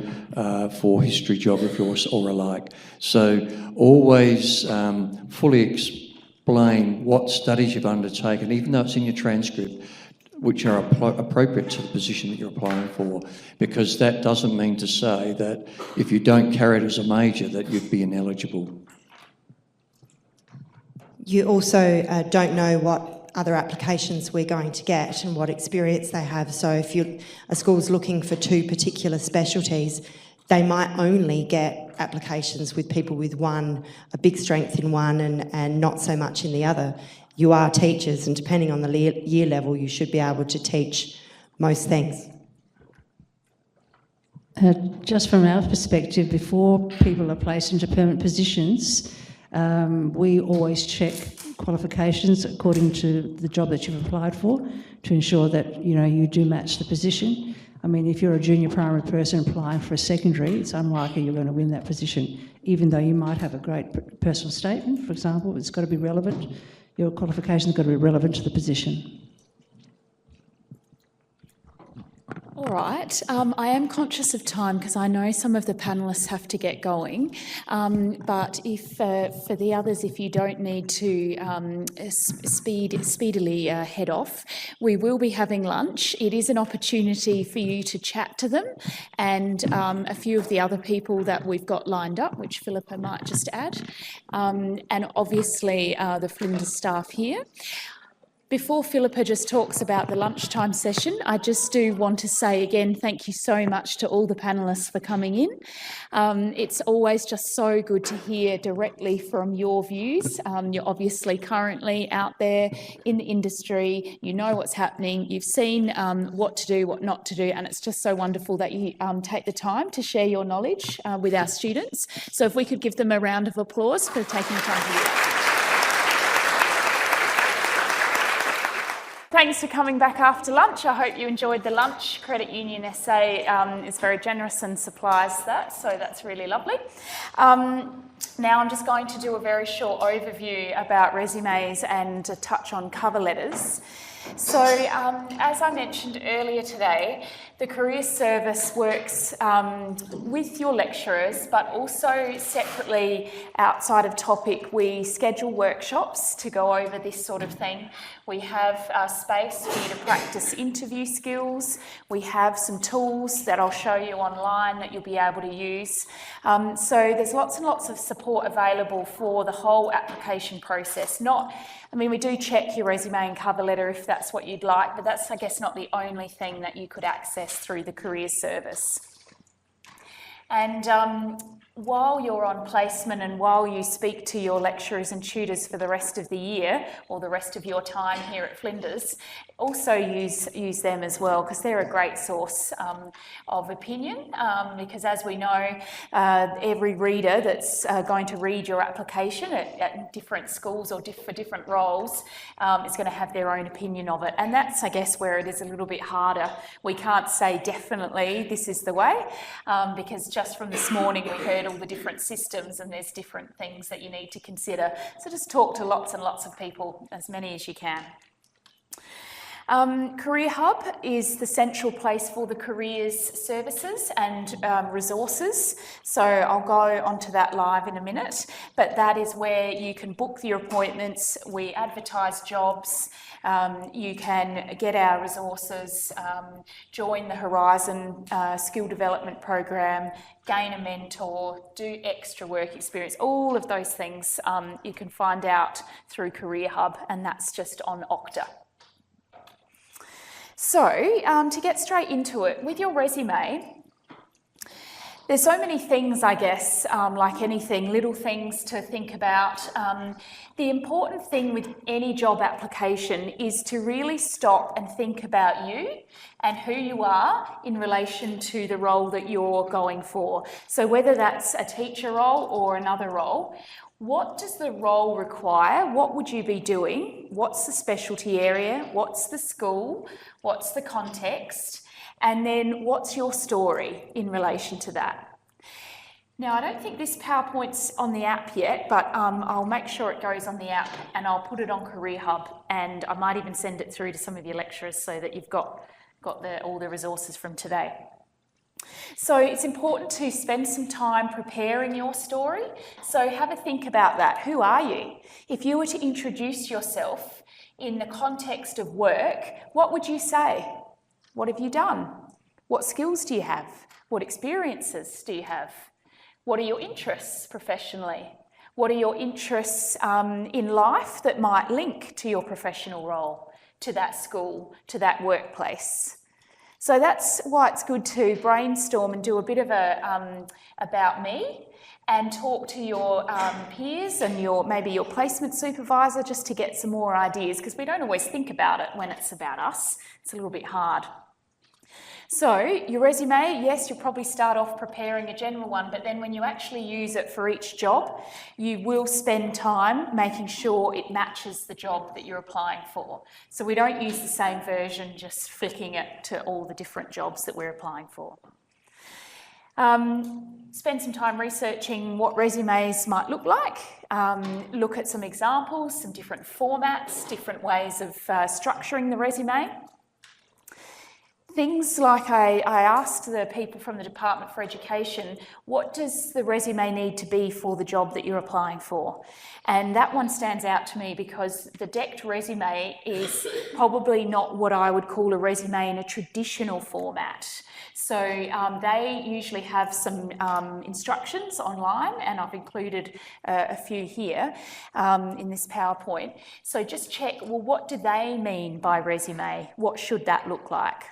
for history, geography or alike. So always fully explain what studies you've undertaken, even though it's in your transcript, which are appropriate to the position that you're applying for, because that doesn't mean to say that if you don't carry it as a major that you'd be ineligible. You also don't know what other applications we're going to get and what experience they have. So if a school's looking for 2 particular specialties, they might only get applications with people with a big strength in one and not so much in the other. You are teachers, and depending on the year level, you should be able to teach most things. Just from our perspective, before people are placed into permanent positions, we always check qualifications according to the job that you've applied for to ensure that you do match the position. I mean, if you're a junior primary person applying for a secondary, it's unlikely you're going to win that position, even though you might have a great personal statement, for example. It's got to be relevant. Your qualification's got to be relevant to the position. All right. I am conscious of time because I know some of the panellists have to get going. But if for the others, if you don't need to speedily head off, we will be having lunch. It is an opportunity for you to chat to them and a few of the other people that we've got lined up, which Philippa might just add, and obviously the Flinders staff here. Before Philippa just talks about the lunchtime session, I just do want to say again, thank you so much to all the panellists for coming in. It's always just so good to hear directly from your views. You're obviously currently out there in the industry, you know what's happening, you've seen what to do, what not to do, and it's just so wonderful that you take the time to share your knowledge with our students. So if we could give them a round of applause for taking the time to do that. Thanks for coming back after lunch. I hope you enjoyed the lunch. Credit Union SA is very generous and supplies that, so that's really lovely. Now I'm just going to do a very short overview about resumes and a touch on cover letters. So as I mentioned earlier today, the Careers Service works with your lecturers, but also separately outside of topic, we schedule workshops to go over this sort of thing. We have space for you to practice interview skills. We have some tools that I'll show you online that you'll be able to use. So there's lots and lots of support available for the whole application process. We do check your resume and cover letter if that's what you'd like, but that's, I guess, not the only thing that you could access through the Careers Service. And while you're on placement and while you speak to your lecturers and tutors for the rest of the year or the rest of your time here at Flinders, also use them as well, because they're a great source of opinion, because as we know, every reader that's going to read your application at different schools or for different roles is going to have their own opinion of it. And that's, I guess, where it is a little bit harder. We can't say definitely this is the way, because just from this morning we heard all the different systems and there's different things that you need to consider. So just talk to lots and lots of people, as many as you can. Career Hub is the central place for the careers services and resources. So I'll go onto that live in a minute, but that is where you can book your appointments. We advertise jobs. You can get our resources, join the Horizon Skill Development Program, gain a mentor, do extra work experience, all of those things you can find out through Career Hub, and that's just on Okta. So, to get straight into it, with your resume, there's so many things, I guess, like anything, little things to think about. The important thing with any job application is to really stop and think about you and who you are in relation to the role that you're going for. So whether that's a teacher role or another role, what does the role require? What would you be doing? What's the specialty area? What's the school? What's the context? And then what's your story in relation to that? Now, I don't think this PowerPoint's on the app yet, but I'll make sure it goes on the app and I'll put it on Career Hub, and I might even send it through to some of your lecturers so that you've got all the resources from today. So it's important to spend some time preparing your story. So have a think about that. Who are you? If you were to introduce yourself in the context of work, what would you say? What have you done? What skills do you have? What experiences do you have? What are your interests professionally? What are your interests in life that might link to your professional role, to that school, to that workplace? So that's why it's good to brainstorm and do a bit of a about me and talk to your peers and maybe your placement supervisor just to get some more ideas, because we don't always think about it when it's about us. It's a little bit hard. So your resume, yes, you'll probably start off preparing a general one, but then when you actually use it for each job, you will spend time making sure it matches the job that you're applying for. So we don't use the same version, just flicking it to all the different jobs that we're applying for. Spend some time researching what resumes might look like. Look at some examples, some different formats, different ways of structuring the resume. Things like I asked the people from the Department for Education, what does the resume need to be for the job that you're applying for? And that one stands out to me because the decked resume is probably not what I would call a resume in a traditional format. So they usually have some instructions online, and I've included a few here in this PowerPoint. So just check, well, what do they mean by resume? What should that look like?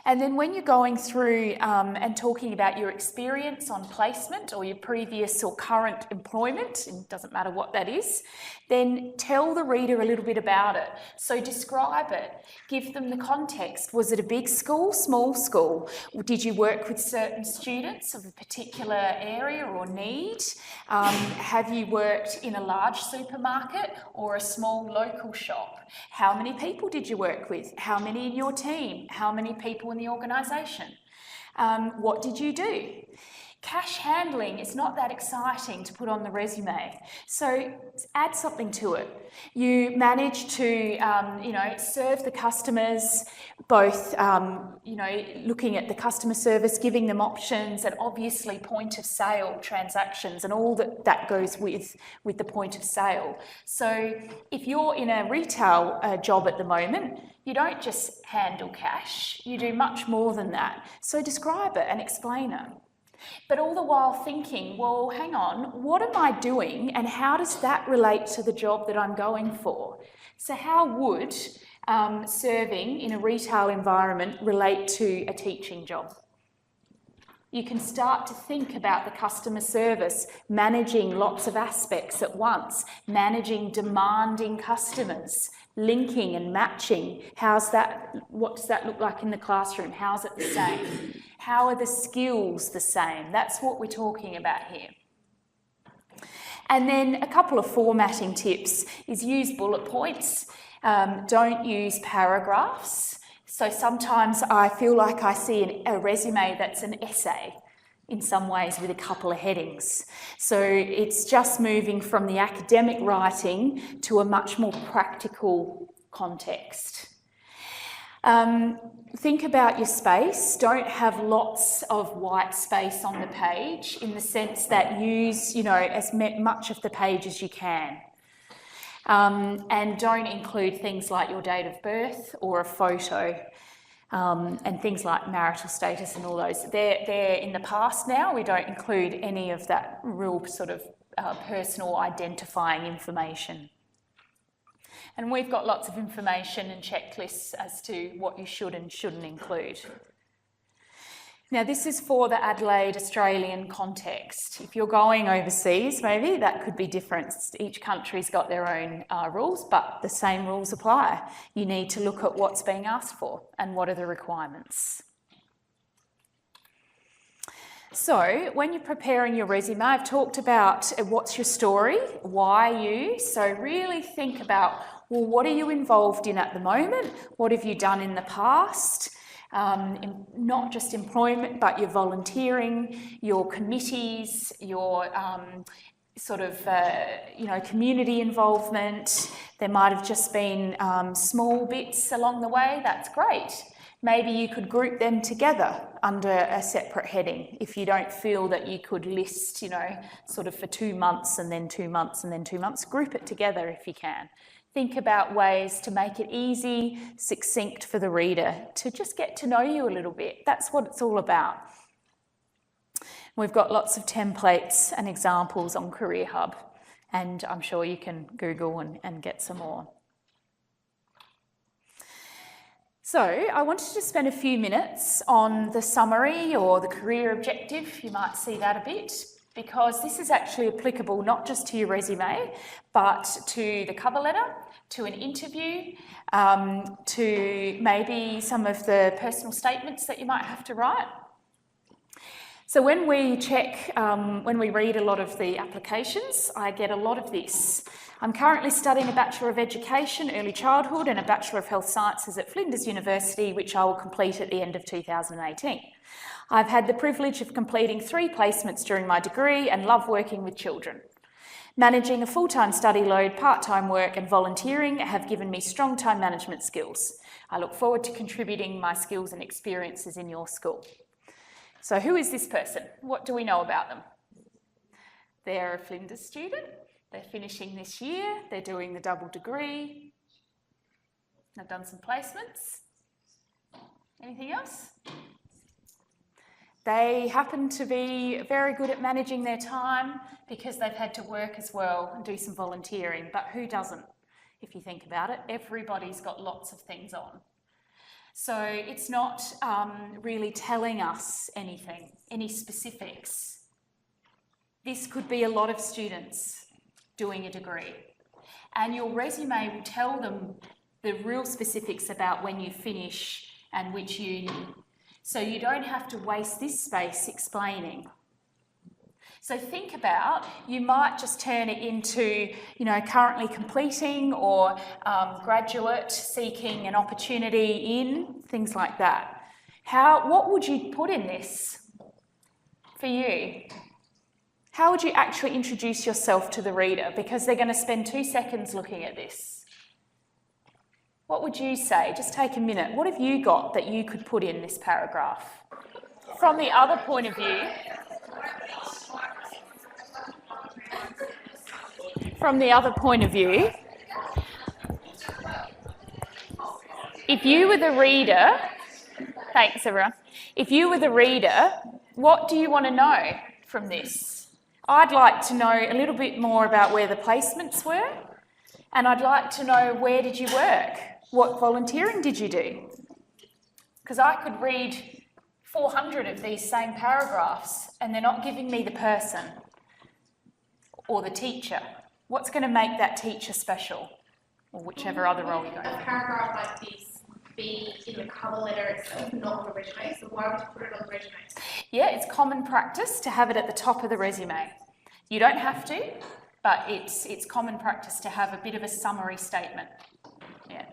And then when you're going through and talking about your experience on placement or your previous or current employment, it doesn't matter what that is, then tell the reader a little bit about it. So describe it, give them the context. Was it a big school, small school? Did you work with certain students of a particular area or need? Have you worked in a large supermarket or a small local shop? How many people did you work with? How many in your team? How many people in the organisation? What did you do? Cash handling is not that exciting to put on the resume, so add something to it. You manage to, serve the customers, both, looking at the customer service, giving them options, and obviously point of sale transactions and all that goes with the point of sale. So if you're in a retail job at the moment, you don't just handle cash, you do much more than that. So describe it and explain it. But all the while thinking, well, hang on, what am I doing and how does that relate to the job that I'm going for? So how would serving in a retail environment relate to a teaching job? You can start to think about the customer service, managing lots of aspects at once, managing demanding customers, linking and matching. What does that look like in the classroom? How's it the same? How are the skills the same? That's what we're talking about here. And then a couple of formatting tips is use bullet points. Don't use paragraphs. So sometimes I feel like I see a resume that's an essay in some ways with a couple of headings. So it's just moving from the academic writing to a much more practical context. Think about your space. Don't have lots of white space on the page, in the sense that use, as much of the page as you can. And don't include things like your date of birth or a photo, and things like marital status and all those. They're in the past now. We don't include any of that real sort of personal identifying information. And we've got lots of information and checklists as to what you should and shouldn't include. Now, this is for the Adelaide Australian context. If you're going overseas, maybe that could be different. Each country's got their own rules, but the same rules apply. You need to look at what's being asked for and what are the requirements. So when you're preparing your resume, I've talked about what's your story, why you. So really think about, well, what are you involved in at the moment? What have you done in the past? Not just employment, but your volunteering, your committees, your community involvement. There might have just been small bits along the way. That's great. Maybe you could group them together under a separate heading if you don't feel that you could list, you know, sort of for 2 months and then 2 months and then 2 months. Group it together if you can. Think about ways to make it easy, succinct for the reader to just get to know you a little bit. That's what it's all about. We've got lots of templates and examples on Career Hub, and I'm sure you can Google and get some more. So I wanted to spend a few minutes on the summary or the career objective. You might see that a bit, because this is actually applicable not just to your resume, but to the cover letter, to an interview, to maybe some of the personal statements that you might have to write. So when we check, when we read a lot of the applications, I get a lot of this. I'm currently studying a Bachelor of Education, Early Childhood, and a Bachelor of Health Sciences at Flinders University, which I will complete at the end of 2018. I've had the privilege of completing 3 placements during my degree and love working with children. Managing a full-time study load, part-time work and volunteering have given me strong time management skills. I look forward to contributing my skills and experiences in your school. So who is this person? What do we know about them? They're a Flinders student. They're finishing this year. They're doing the double degree. They've done some placements. Anything else? They happen to be very good at managing their time because they've had to work as well and do some volunteering. But who doesn't, if you think about it? Everybody's got lots of things on. So it's not really telling us anything, any specifics. This could be a lot of students doing a degree, and your resume will tell them the real specifics about when you finish and which uni. So you don't have to waste this space explaining. So think about, you might just turn it into, you know, currently completing or graduate seeking an opportunity in, things like that. What would you put in this for you? How would you actually introduce yourself to the reader? Because they're going to spend 2 seconds looking at this. What would you say? Just take a minute. What have you got that you could put in this paragraph? From the other point of view, if you were the reader, thanks everyone, if you were the reader, what do you want to know from this? I'd like to know a little bit more about where the placements were, and I'd like to know, where did you work? What volunteering did you do? Because I could read 400 of these same paragraphs and they're not giving me the person or the teacher. What's going to make that teacher special, or whichever other role you go for? A paragraph like this be in the cover letter itself, not on the resume, so why would you put it on the resume? Yeah, it's common practice to have it at the top of the resume. You don't have to, but it's common practice to have a bit of a summary statement. Yeah.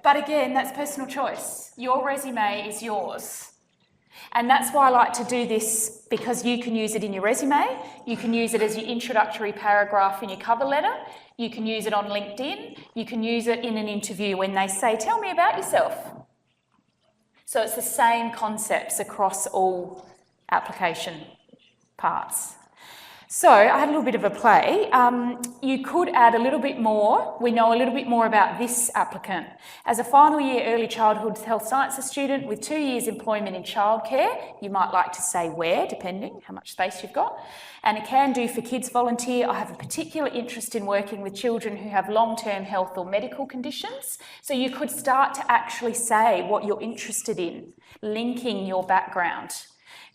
But again, that's personal choice. Your resume is yours. And that's why I like to do this, because you can use it in your resume, you can use it as your introductory paragraph in your cover letter, you can use it on LinkedIn, you can use it in an interview when they say, tell me about yourself. So it's the same concepts across all application parts. So I had a little bit of a play. You could add a little bit more. We know a little bit more about this applicant. As a final year early childhood health sciences student with 2 years employment in childcare, you might like to say where, depending how much space you've got. And a can do for kids volunteer. I have a particular interest in working with children who have long-term health or medical conditions. So you could start to actually say what you're interested in, linking your background.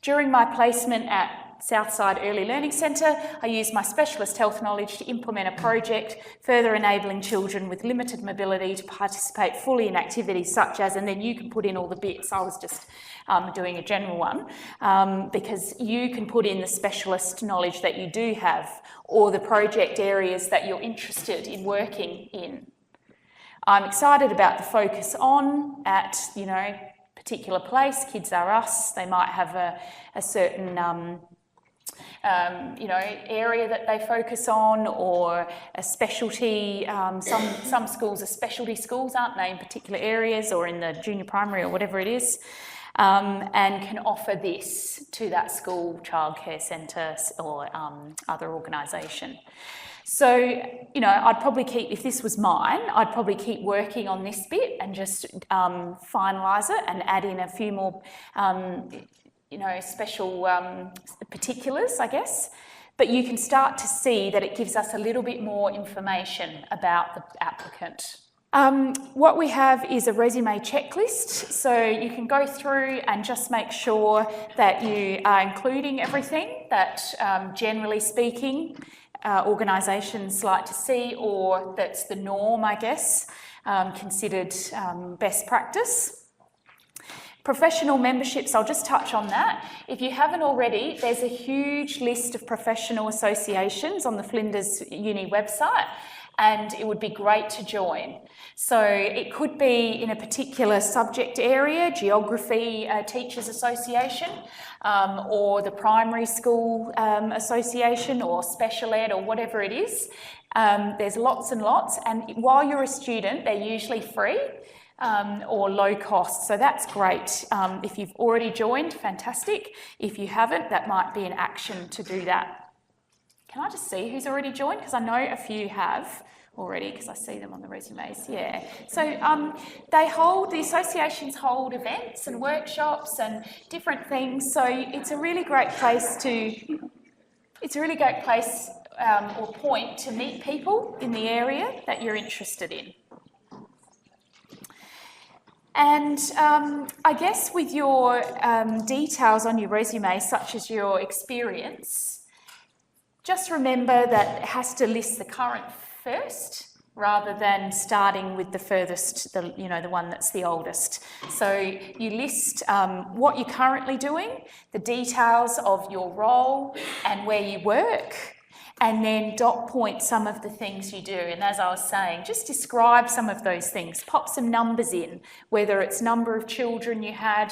During my placement at Southside Early Learning Centre, I used my specialist health knowledge to implement a project further enabling children with limited mobility to participate fully in activities such as, and then you can put in all the bits, I was just doing a general one, because you can put in the specialist knowledge that you do have or the project areas that you're interested in working in. I'm excited about the focus on at, particular place, Kids Are Us. They might have a certain area that they focus on, or a specialty. Some schools are specialty schools, aren't they, in particular areas, or in the junior primary or whatever it is, and can offer this to that school, childcare centre, or other organisation. So, I'd probably keep, if this was mine, I'd probably keep working on this bit and just finalise it and add in a few more, special particulars, I guess. But you can start to see that it gives us a little bit more information about the applicant. What we have is a resume checklist, so you can go through and just make sure that you are including everything that, generally speaking, organisations like to see, or that's the norm, I guess, considered best practice. Professional memberships, I'll just touch on that. If you haven't already, there's a huge list of professional associations on the Flinders Uni website, and it would be great to join. So it could be in a particular subject area, geography teachers association, or the primary school association, or special ed, or whatever it is. There's lots and lots, and while you're a student, they're usually free or low cost, so that's great. If you've already joined, fantastic. If you haven't, that might be an action to do that. Can I just see who's already joined? Because I know a few have already, because I see them on the resumes. Yeah. So the associations hold events and workshops and different things. So it's a really great place or point to meet people in the area that you're interested in. And I guess with your details on your resume, such as your experience, just remember that it has to list the current first, rather than starting with the furthest, the one that's the oldest. So you list what you're currently doing, the details of your role and where you work, and then dot point some of the things you do. And as I was saying, just describe some of those things. Pop some numbers in, whether it's number of children you had,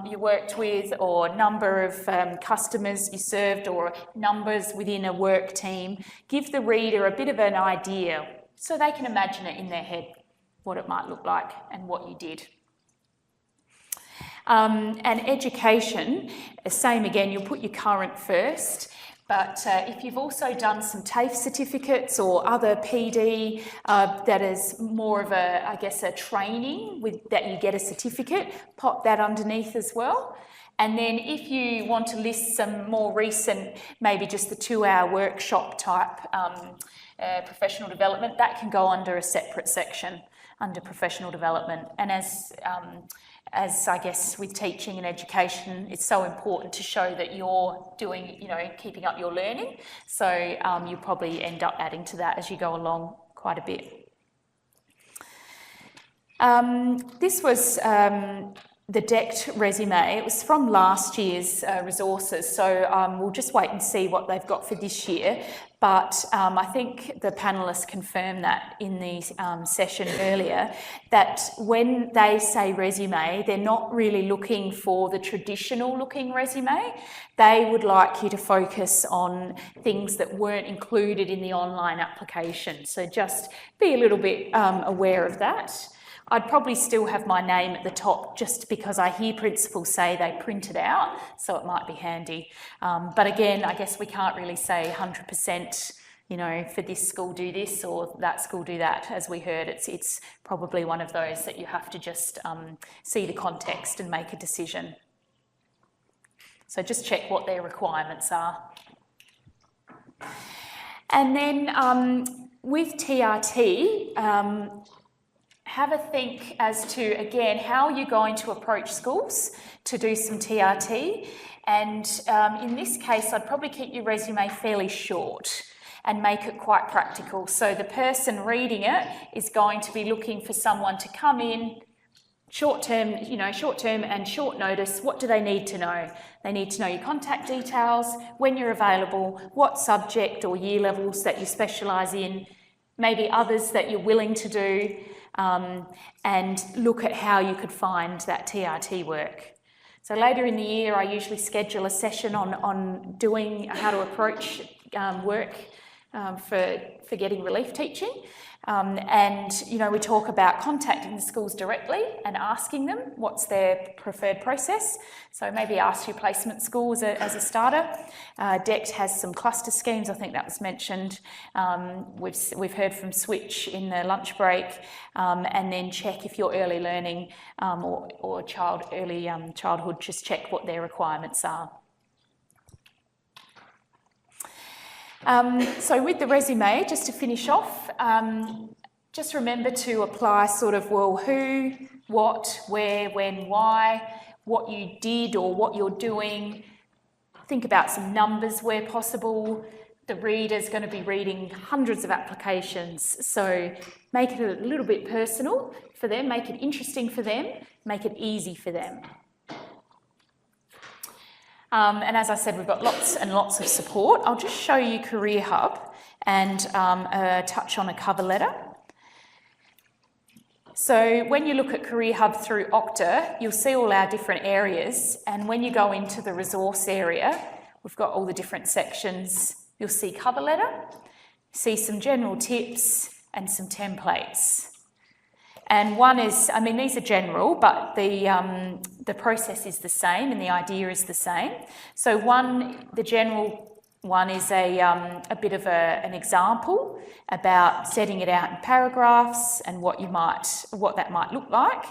you worked with, or number of customers you served, or numbers within a work team. Give the reader a bit of an idea so they can imagine it in their head, what it might look like and what you did. And education, same again, you'll put your current first. But if you've also done some TAFE certificates or other PD that is more of a training that you get a certificate, pop that underneath as well. And then if you want to list some more recent, maybe just the 2-hour workshop type professional development, that can go under a separate section under professional development. And as I guess with teaching and education, it's so important to show that you're doing, keeping up your learning. So you probably end up adding to that as you go along quite a bit. This was the decked resume. It was from last year's resources, so we'll just wait and see what they've got for this year. But I think the panellists confirmed that in the session earlier, that when they say resume, they're not really looking for the traditional looking resume. They would like you to focus on things that weren't included in the online application. So just be a little bit aware of that. I'd probably still have my name at the top just because I hear principals say they print it out, so it might be handy. But again, I guess we can't really say 100%, for this school do this or that school do that. As we heard, it's probably one of those that you have to just see the context and make a decision. So just check what their requirements are. And then with TRT, have a think as to, again, how you're going to approach schools to do some TRT. And in this case, I'd probably keep your resume fairly short and make it quite practical. So the person reading it is going to be looking for someone to come in, short-term and short notice. What do they need to know? They need to know your contact details, when you're available, what subject or year levels that you specialise in, maybe others that you're willing to do, and look at how you could find that TRT work. So later in the year, I usually schedule a session on doing how to approach work for getting relief teaching. And, you know, we talk about contacting the schools directly and asking them what's their preferred process. So maybe ask your placement school as a starter. DECT has some cluster schemes, I think that was mentioned. We've heard from Switch in the lunch break, and then check if you're early learning or early childhood, just check what their requirements are. So with the resume, just to finish off, just remember to apply sort of, well, who, what, where, when, why, what you did or what you're doing. Think about some numbers where possible. The reader's going to be reading hundreds of applications, so make it a little bit personal for them, make it interesting for them, make it easy for them. And as I said, we've got lots and lots of support. I'll just show you Career Hub and touch on a cover letter. So when you look at Career Hub through Okta, you'll see all our different areas. And when you go into the resource area, we've got all the different sections. You'll see cover letter, see some general tips and some templates. And one is, I mean, these are general, but the process is the same and the idea is the same. So the general one is a bit of an example about setting it out in paragraphs and what that might look like.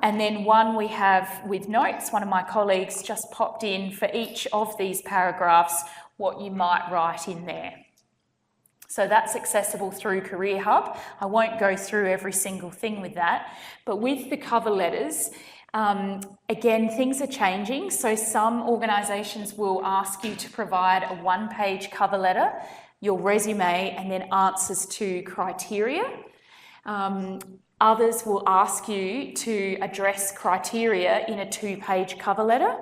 And then one we have with notes. One of my colleagues just popped in for each of these paragraphs what you might write in there. So that's accessible through Career Hub. I won't go through every single thing with that, but with the cover letters, again, things are changing. So some organisations will ask you to provide a one-page cover letter, your resume, and then answers to criteria. Others will ask you to address criteria in a two-page cover letter,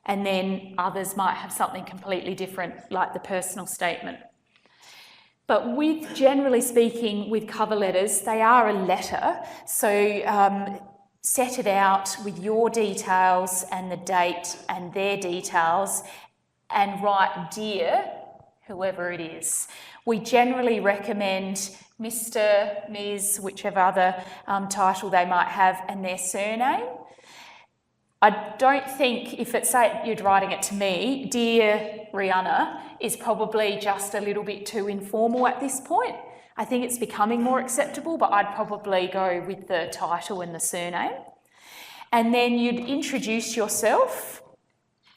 and then others might have something completely different, like the personal statement. But with, generally speaking, with cover letters, they are a letter. So set it out with your details and the date and their details and write dear, whoever it is. We generally recommend Mr., Ms., whichever other title they might have, and their surname. I don't think, if it's, say you're writing it to me, Dear Rihanna, is probably just a little bit too informal at this point. I think it's becoming more acceptable, but I'd probably go with the title and the surname. And then you'd introduce yourself.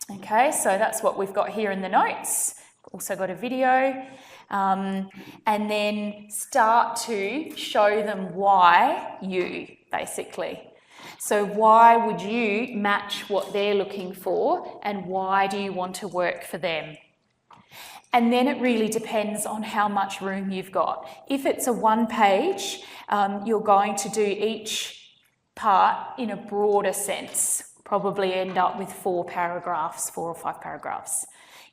Okay, so that's what we've got here in the notes. Also got a video. And then start to show them why you, basically. So why would you match what they're looking for and why do you want to work for them? And then it really depends on how much room you've got. If it's a one page, you're going to do each part in a broader sense, probably end up with 4 or 5 paragraphs.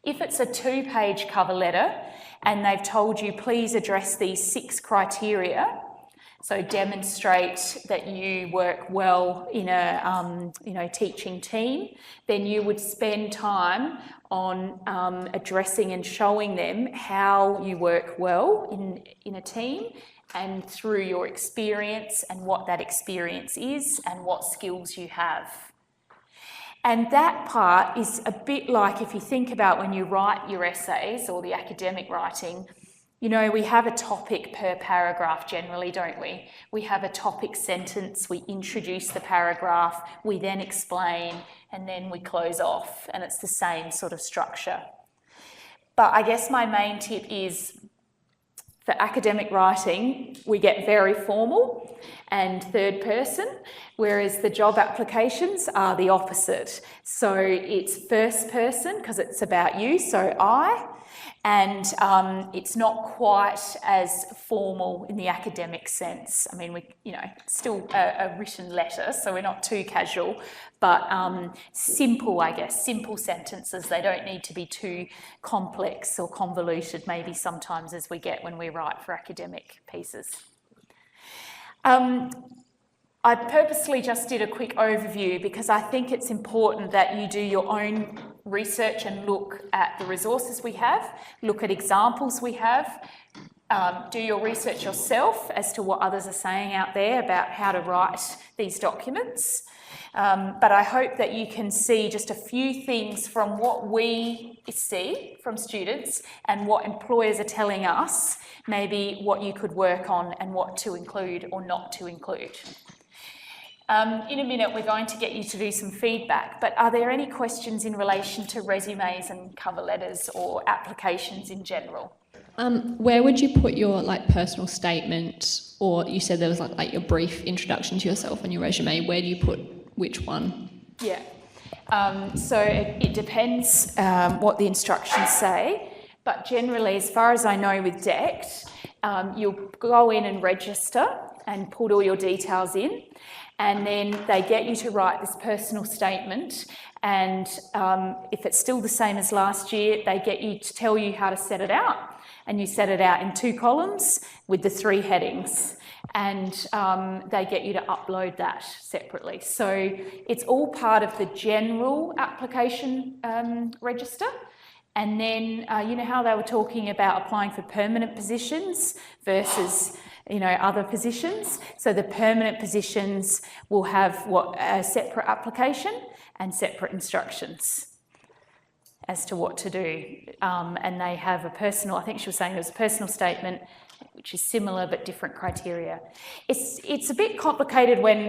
If it's a 2-page cover letter and they've told you, please address these 6 criteria, so demonstrate that you work well in a teaching team, then you would spend time on addressing and showing them how you work well in a team and through your experience and what that experience is and what skills you have. And that part is a bit like if you think about when you write your essays or the academic writing. You know, we have a topic per paragraph generally, don't we? We have a topic sentence, we introduce the paragraph, we then explain, and then we close off, and it's the same sort of structure. But I guess my main tip is, for academic writing, we get very formal and third person, whereas the job applications are the opposite. So it's first person, because it's about you, so I, and it's not quite as formal in the academic sense. I mean, still a written letter, so we're not too casual, but simple, I guess, simple sentences. They don't need to be too complex or convoluted, maybe sometimes as we get when we write for academic pieces. I I purposely just did a quick overview because I think it's important that you do your own research and look at the resources we have, look at examples we have, do your research yourself as to what others are saying out there about how to write these documents. But I hope that you can see just a few things from what we see from students and what employers are telling us, maybe what you could work on and what to include or not to include. In a minute, we're going to get you to do some feedback, but are there any questions in relation to resumes and cover letters or applications in general? Where would you put your personal statement, or you said there was like your brief introduction to yourself on your resume? Where do you put which one? Yeah, so it depends what the instructions say, but generally, as far as I know with DECT, you'll go in and register and put all your details in, and then they get you to write this personal statement, and if it's still the same as last year, they get you to tell you how to set it out, and you set it out in 2 columns with the 3 headings, and they get you to upload that separately. So it's all part of the general application register. And then, you know how they were talking about applying for permanent positions versus, other positions? So the permanent positions will have a separate application and separate instructions as to what to do. And they have a personal, I think she was saying there was a personal statement, which is similar but different criteria. It's a bit complicated when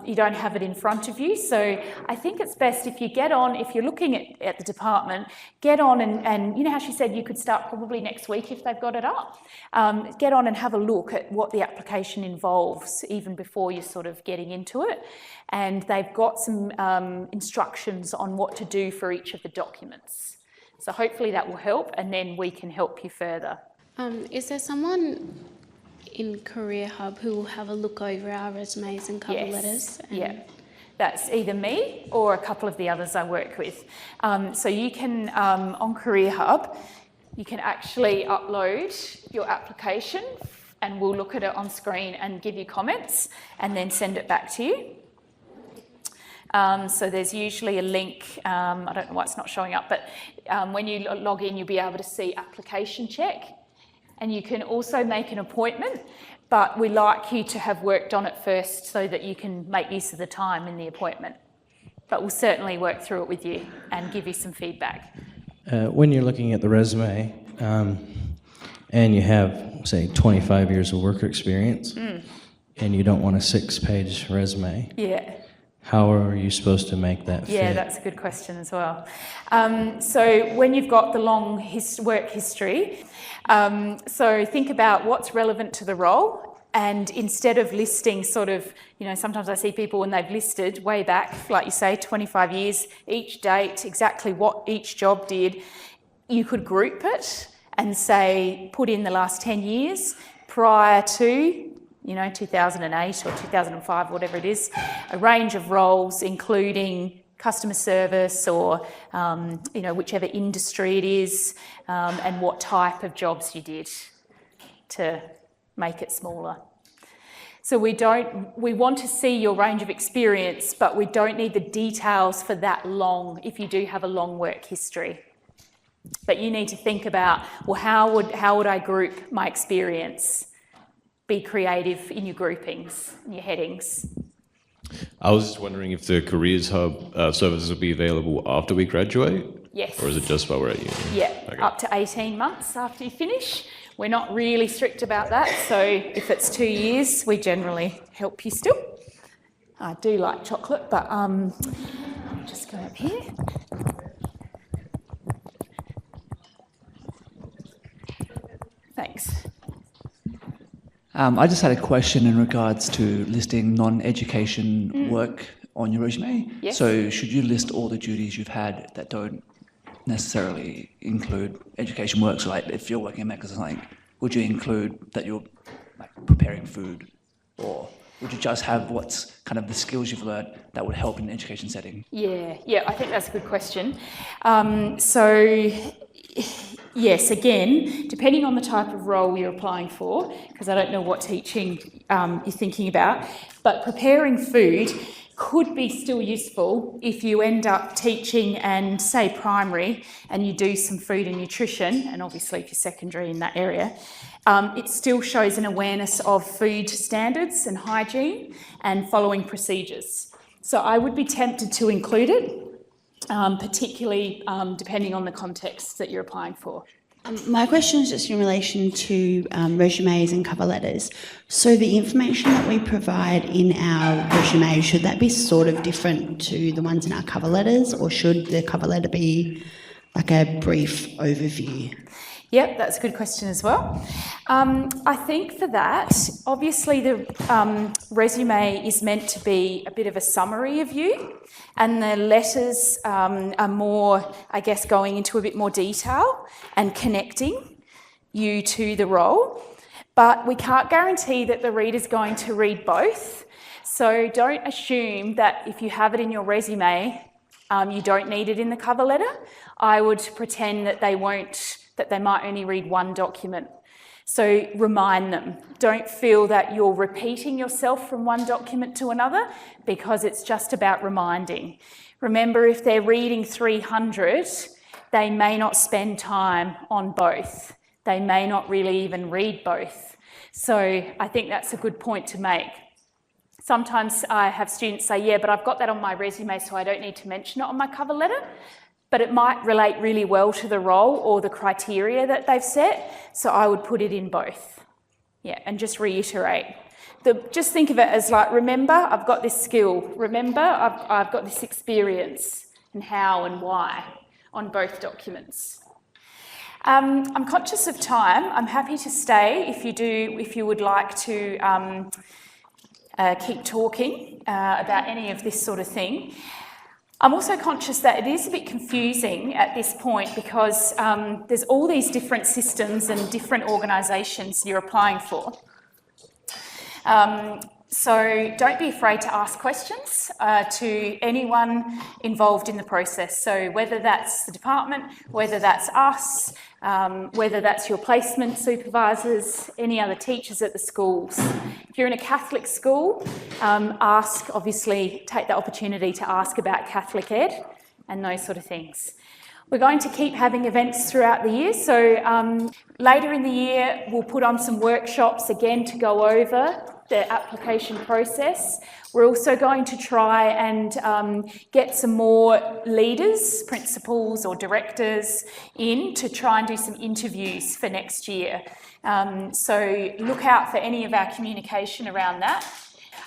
you don't have it in front of you, so I think it's best if you get on, if you're looking at the department, get on and you know how she said you could start probably next week if they've got it up? Get on and have a look at what the application involves even before you're sort of getting into it, and they've got some instructions on what to do for each of the documents. So hopefully that will help, and then we can help you further. Is there someone in Career Hub who will have a look over our resumes and cover letters? Yeah, that's either me or a couple of the others I work with. So you can, on Career Hub, you can actually upload your application and we'll look at it on screen and give you comments and then send it back to you. So there's usually a link, I don't know why it's not showing up, but when you log in, you'll be able to see application check. And you can also make an appointment, but we like you to have worked on it first so that you can make use of the time in the appointment. But we'll certainly work through it with you and give you some feedback. When you're looking at the resume and you have, say, 25 years of work experience and you don't want a 6-page resume, how are you supposed to make that fit? Yeah, that's a good question as well. So when you've got the long work history, so think about what's relevant to the role, and instead of listing sort of, sometimes I see people when they've listed way back, like you say, 25 years, each date, exactly what each job did, you could group it and say, put in the last 10 years prior to 2008 or 2005, whatever it is, a range of roles, including customer service or, whichever industry it is, and what type of jobs you did to make it smaller. So we want to see your range of experience, but we don't need the details for that long if you do have a long work history. But you need to think about, well, how would I group my experience? Be creative in your groupings, in your headings. I was just wondering if the Careers Hub services will be available after we graduate? Yes. Or is it just while we're at uni? Yeah, Okay. up to 18 months after you finish. We're not really strict about that, so if it's 2 years, we generally help you still. I do like chocolate, but I'll just go up here. Thanks. I just had a question in regards to listing non-education work on your resume. Yes. So should you list all the duties you've had that don't necessarily include education work? So like if you're working at Macca's or something, would you include that you're preparing food, or would you just have what's kind of the skills you've learned that would help in an education setting? Yeah, I think that's a good question. So Yes, again, depending on the type of role you're applying for, because I don't know what teaching you're thinking about, but preparing food could be still useful if you end up teaching and say primary and you do some food and nutrition, and obviously if you're secondary in that area, it still shows an awareness of food standards and hygiene and following procedures. So I would be tempted to include it, particularly depending on the context that you're applying for. My question is just in relation to resumes and cover letters. So the information that we provide in our resume, should that be sort of different to the ones in our cover letters, or should the cover letter be like a brief overview? Yep, that's a good question as well. I think for that, obviously the resume is meant to be a bit of a summary of you, and the letters are more, I guess, going into a bit more detail and connecting you to the role. But we can't guarantee that the reader's going to read both. So don't assume that if you have it in your resume, you don't need it in the cover letter. I would pretend that they might only read one document. So remind them. Don't feel that you're repeating yourself from one document to another, because it's just about reminding. Remember, if they're reading 300, they may not spend time on both. They may not really even read both. So I think that's a good point to make. Sometimes I have students say, yeah, but I've got that on my resume, so I don't need to mention it on my cover letter. But it might relate really well to the role or the criteria that they've set, so I would put it in both. Yeah, and just reiterate. Just think of it as like, remember, I've got this skill. Remember, I've got this experience, and how and why on both documents. I'm conscious of time. I'm happy to stay if you would like to keep talking about any of this sort of thing. I'm also conscious that it is a bit confusing at this point, because there's all these different systems and different organisations you're applying for. So don't be afraid to ask questions to anyone involved in the process. So whether that's the department, whether that's us, whether that's your placement supervisors, any other teachers at the schools. If you're in a Catholic school, take the opportunity to ask about Catholic Ed and those sort of things. We're going to keep having events throughout the year, so later in the year we'll put on some workshops again to go over the application process. We're also going to try and get some more leaders, principals or directors in to try and do some interviews for next year. So look out for any of our communication around that.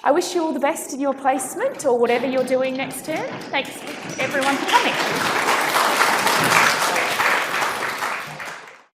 I wish you all the best in your placement or whatever you're doing next term. Thanks everyone for coming.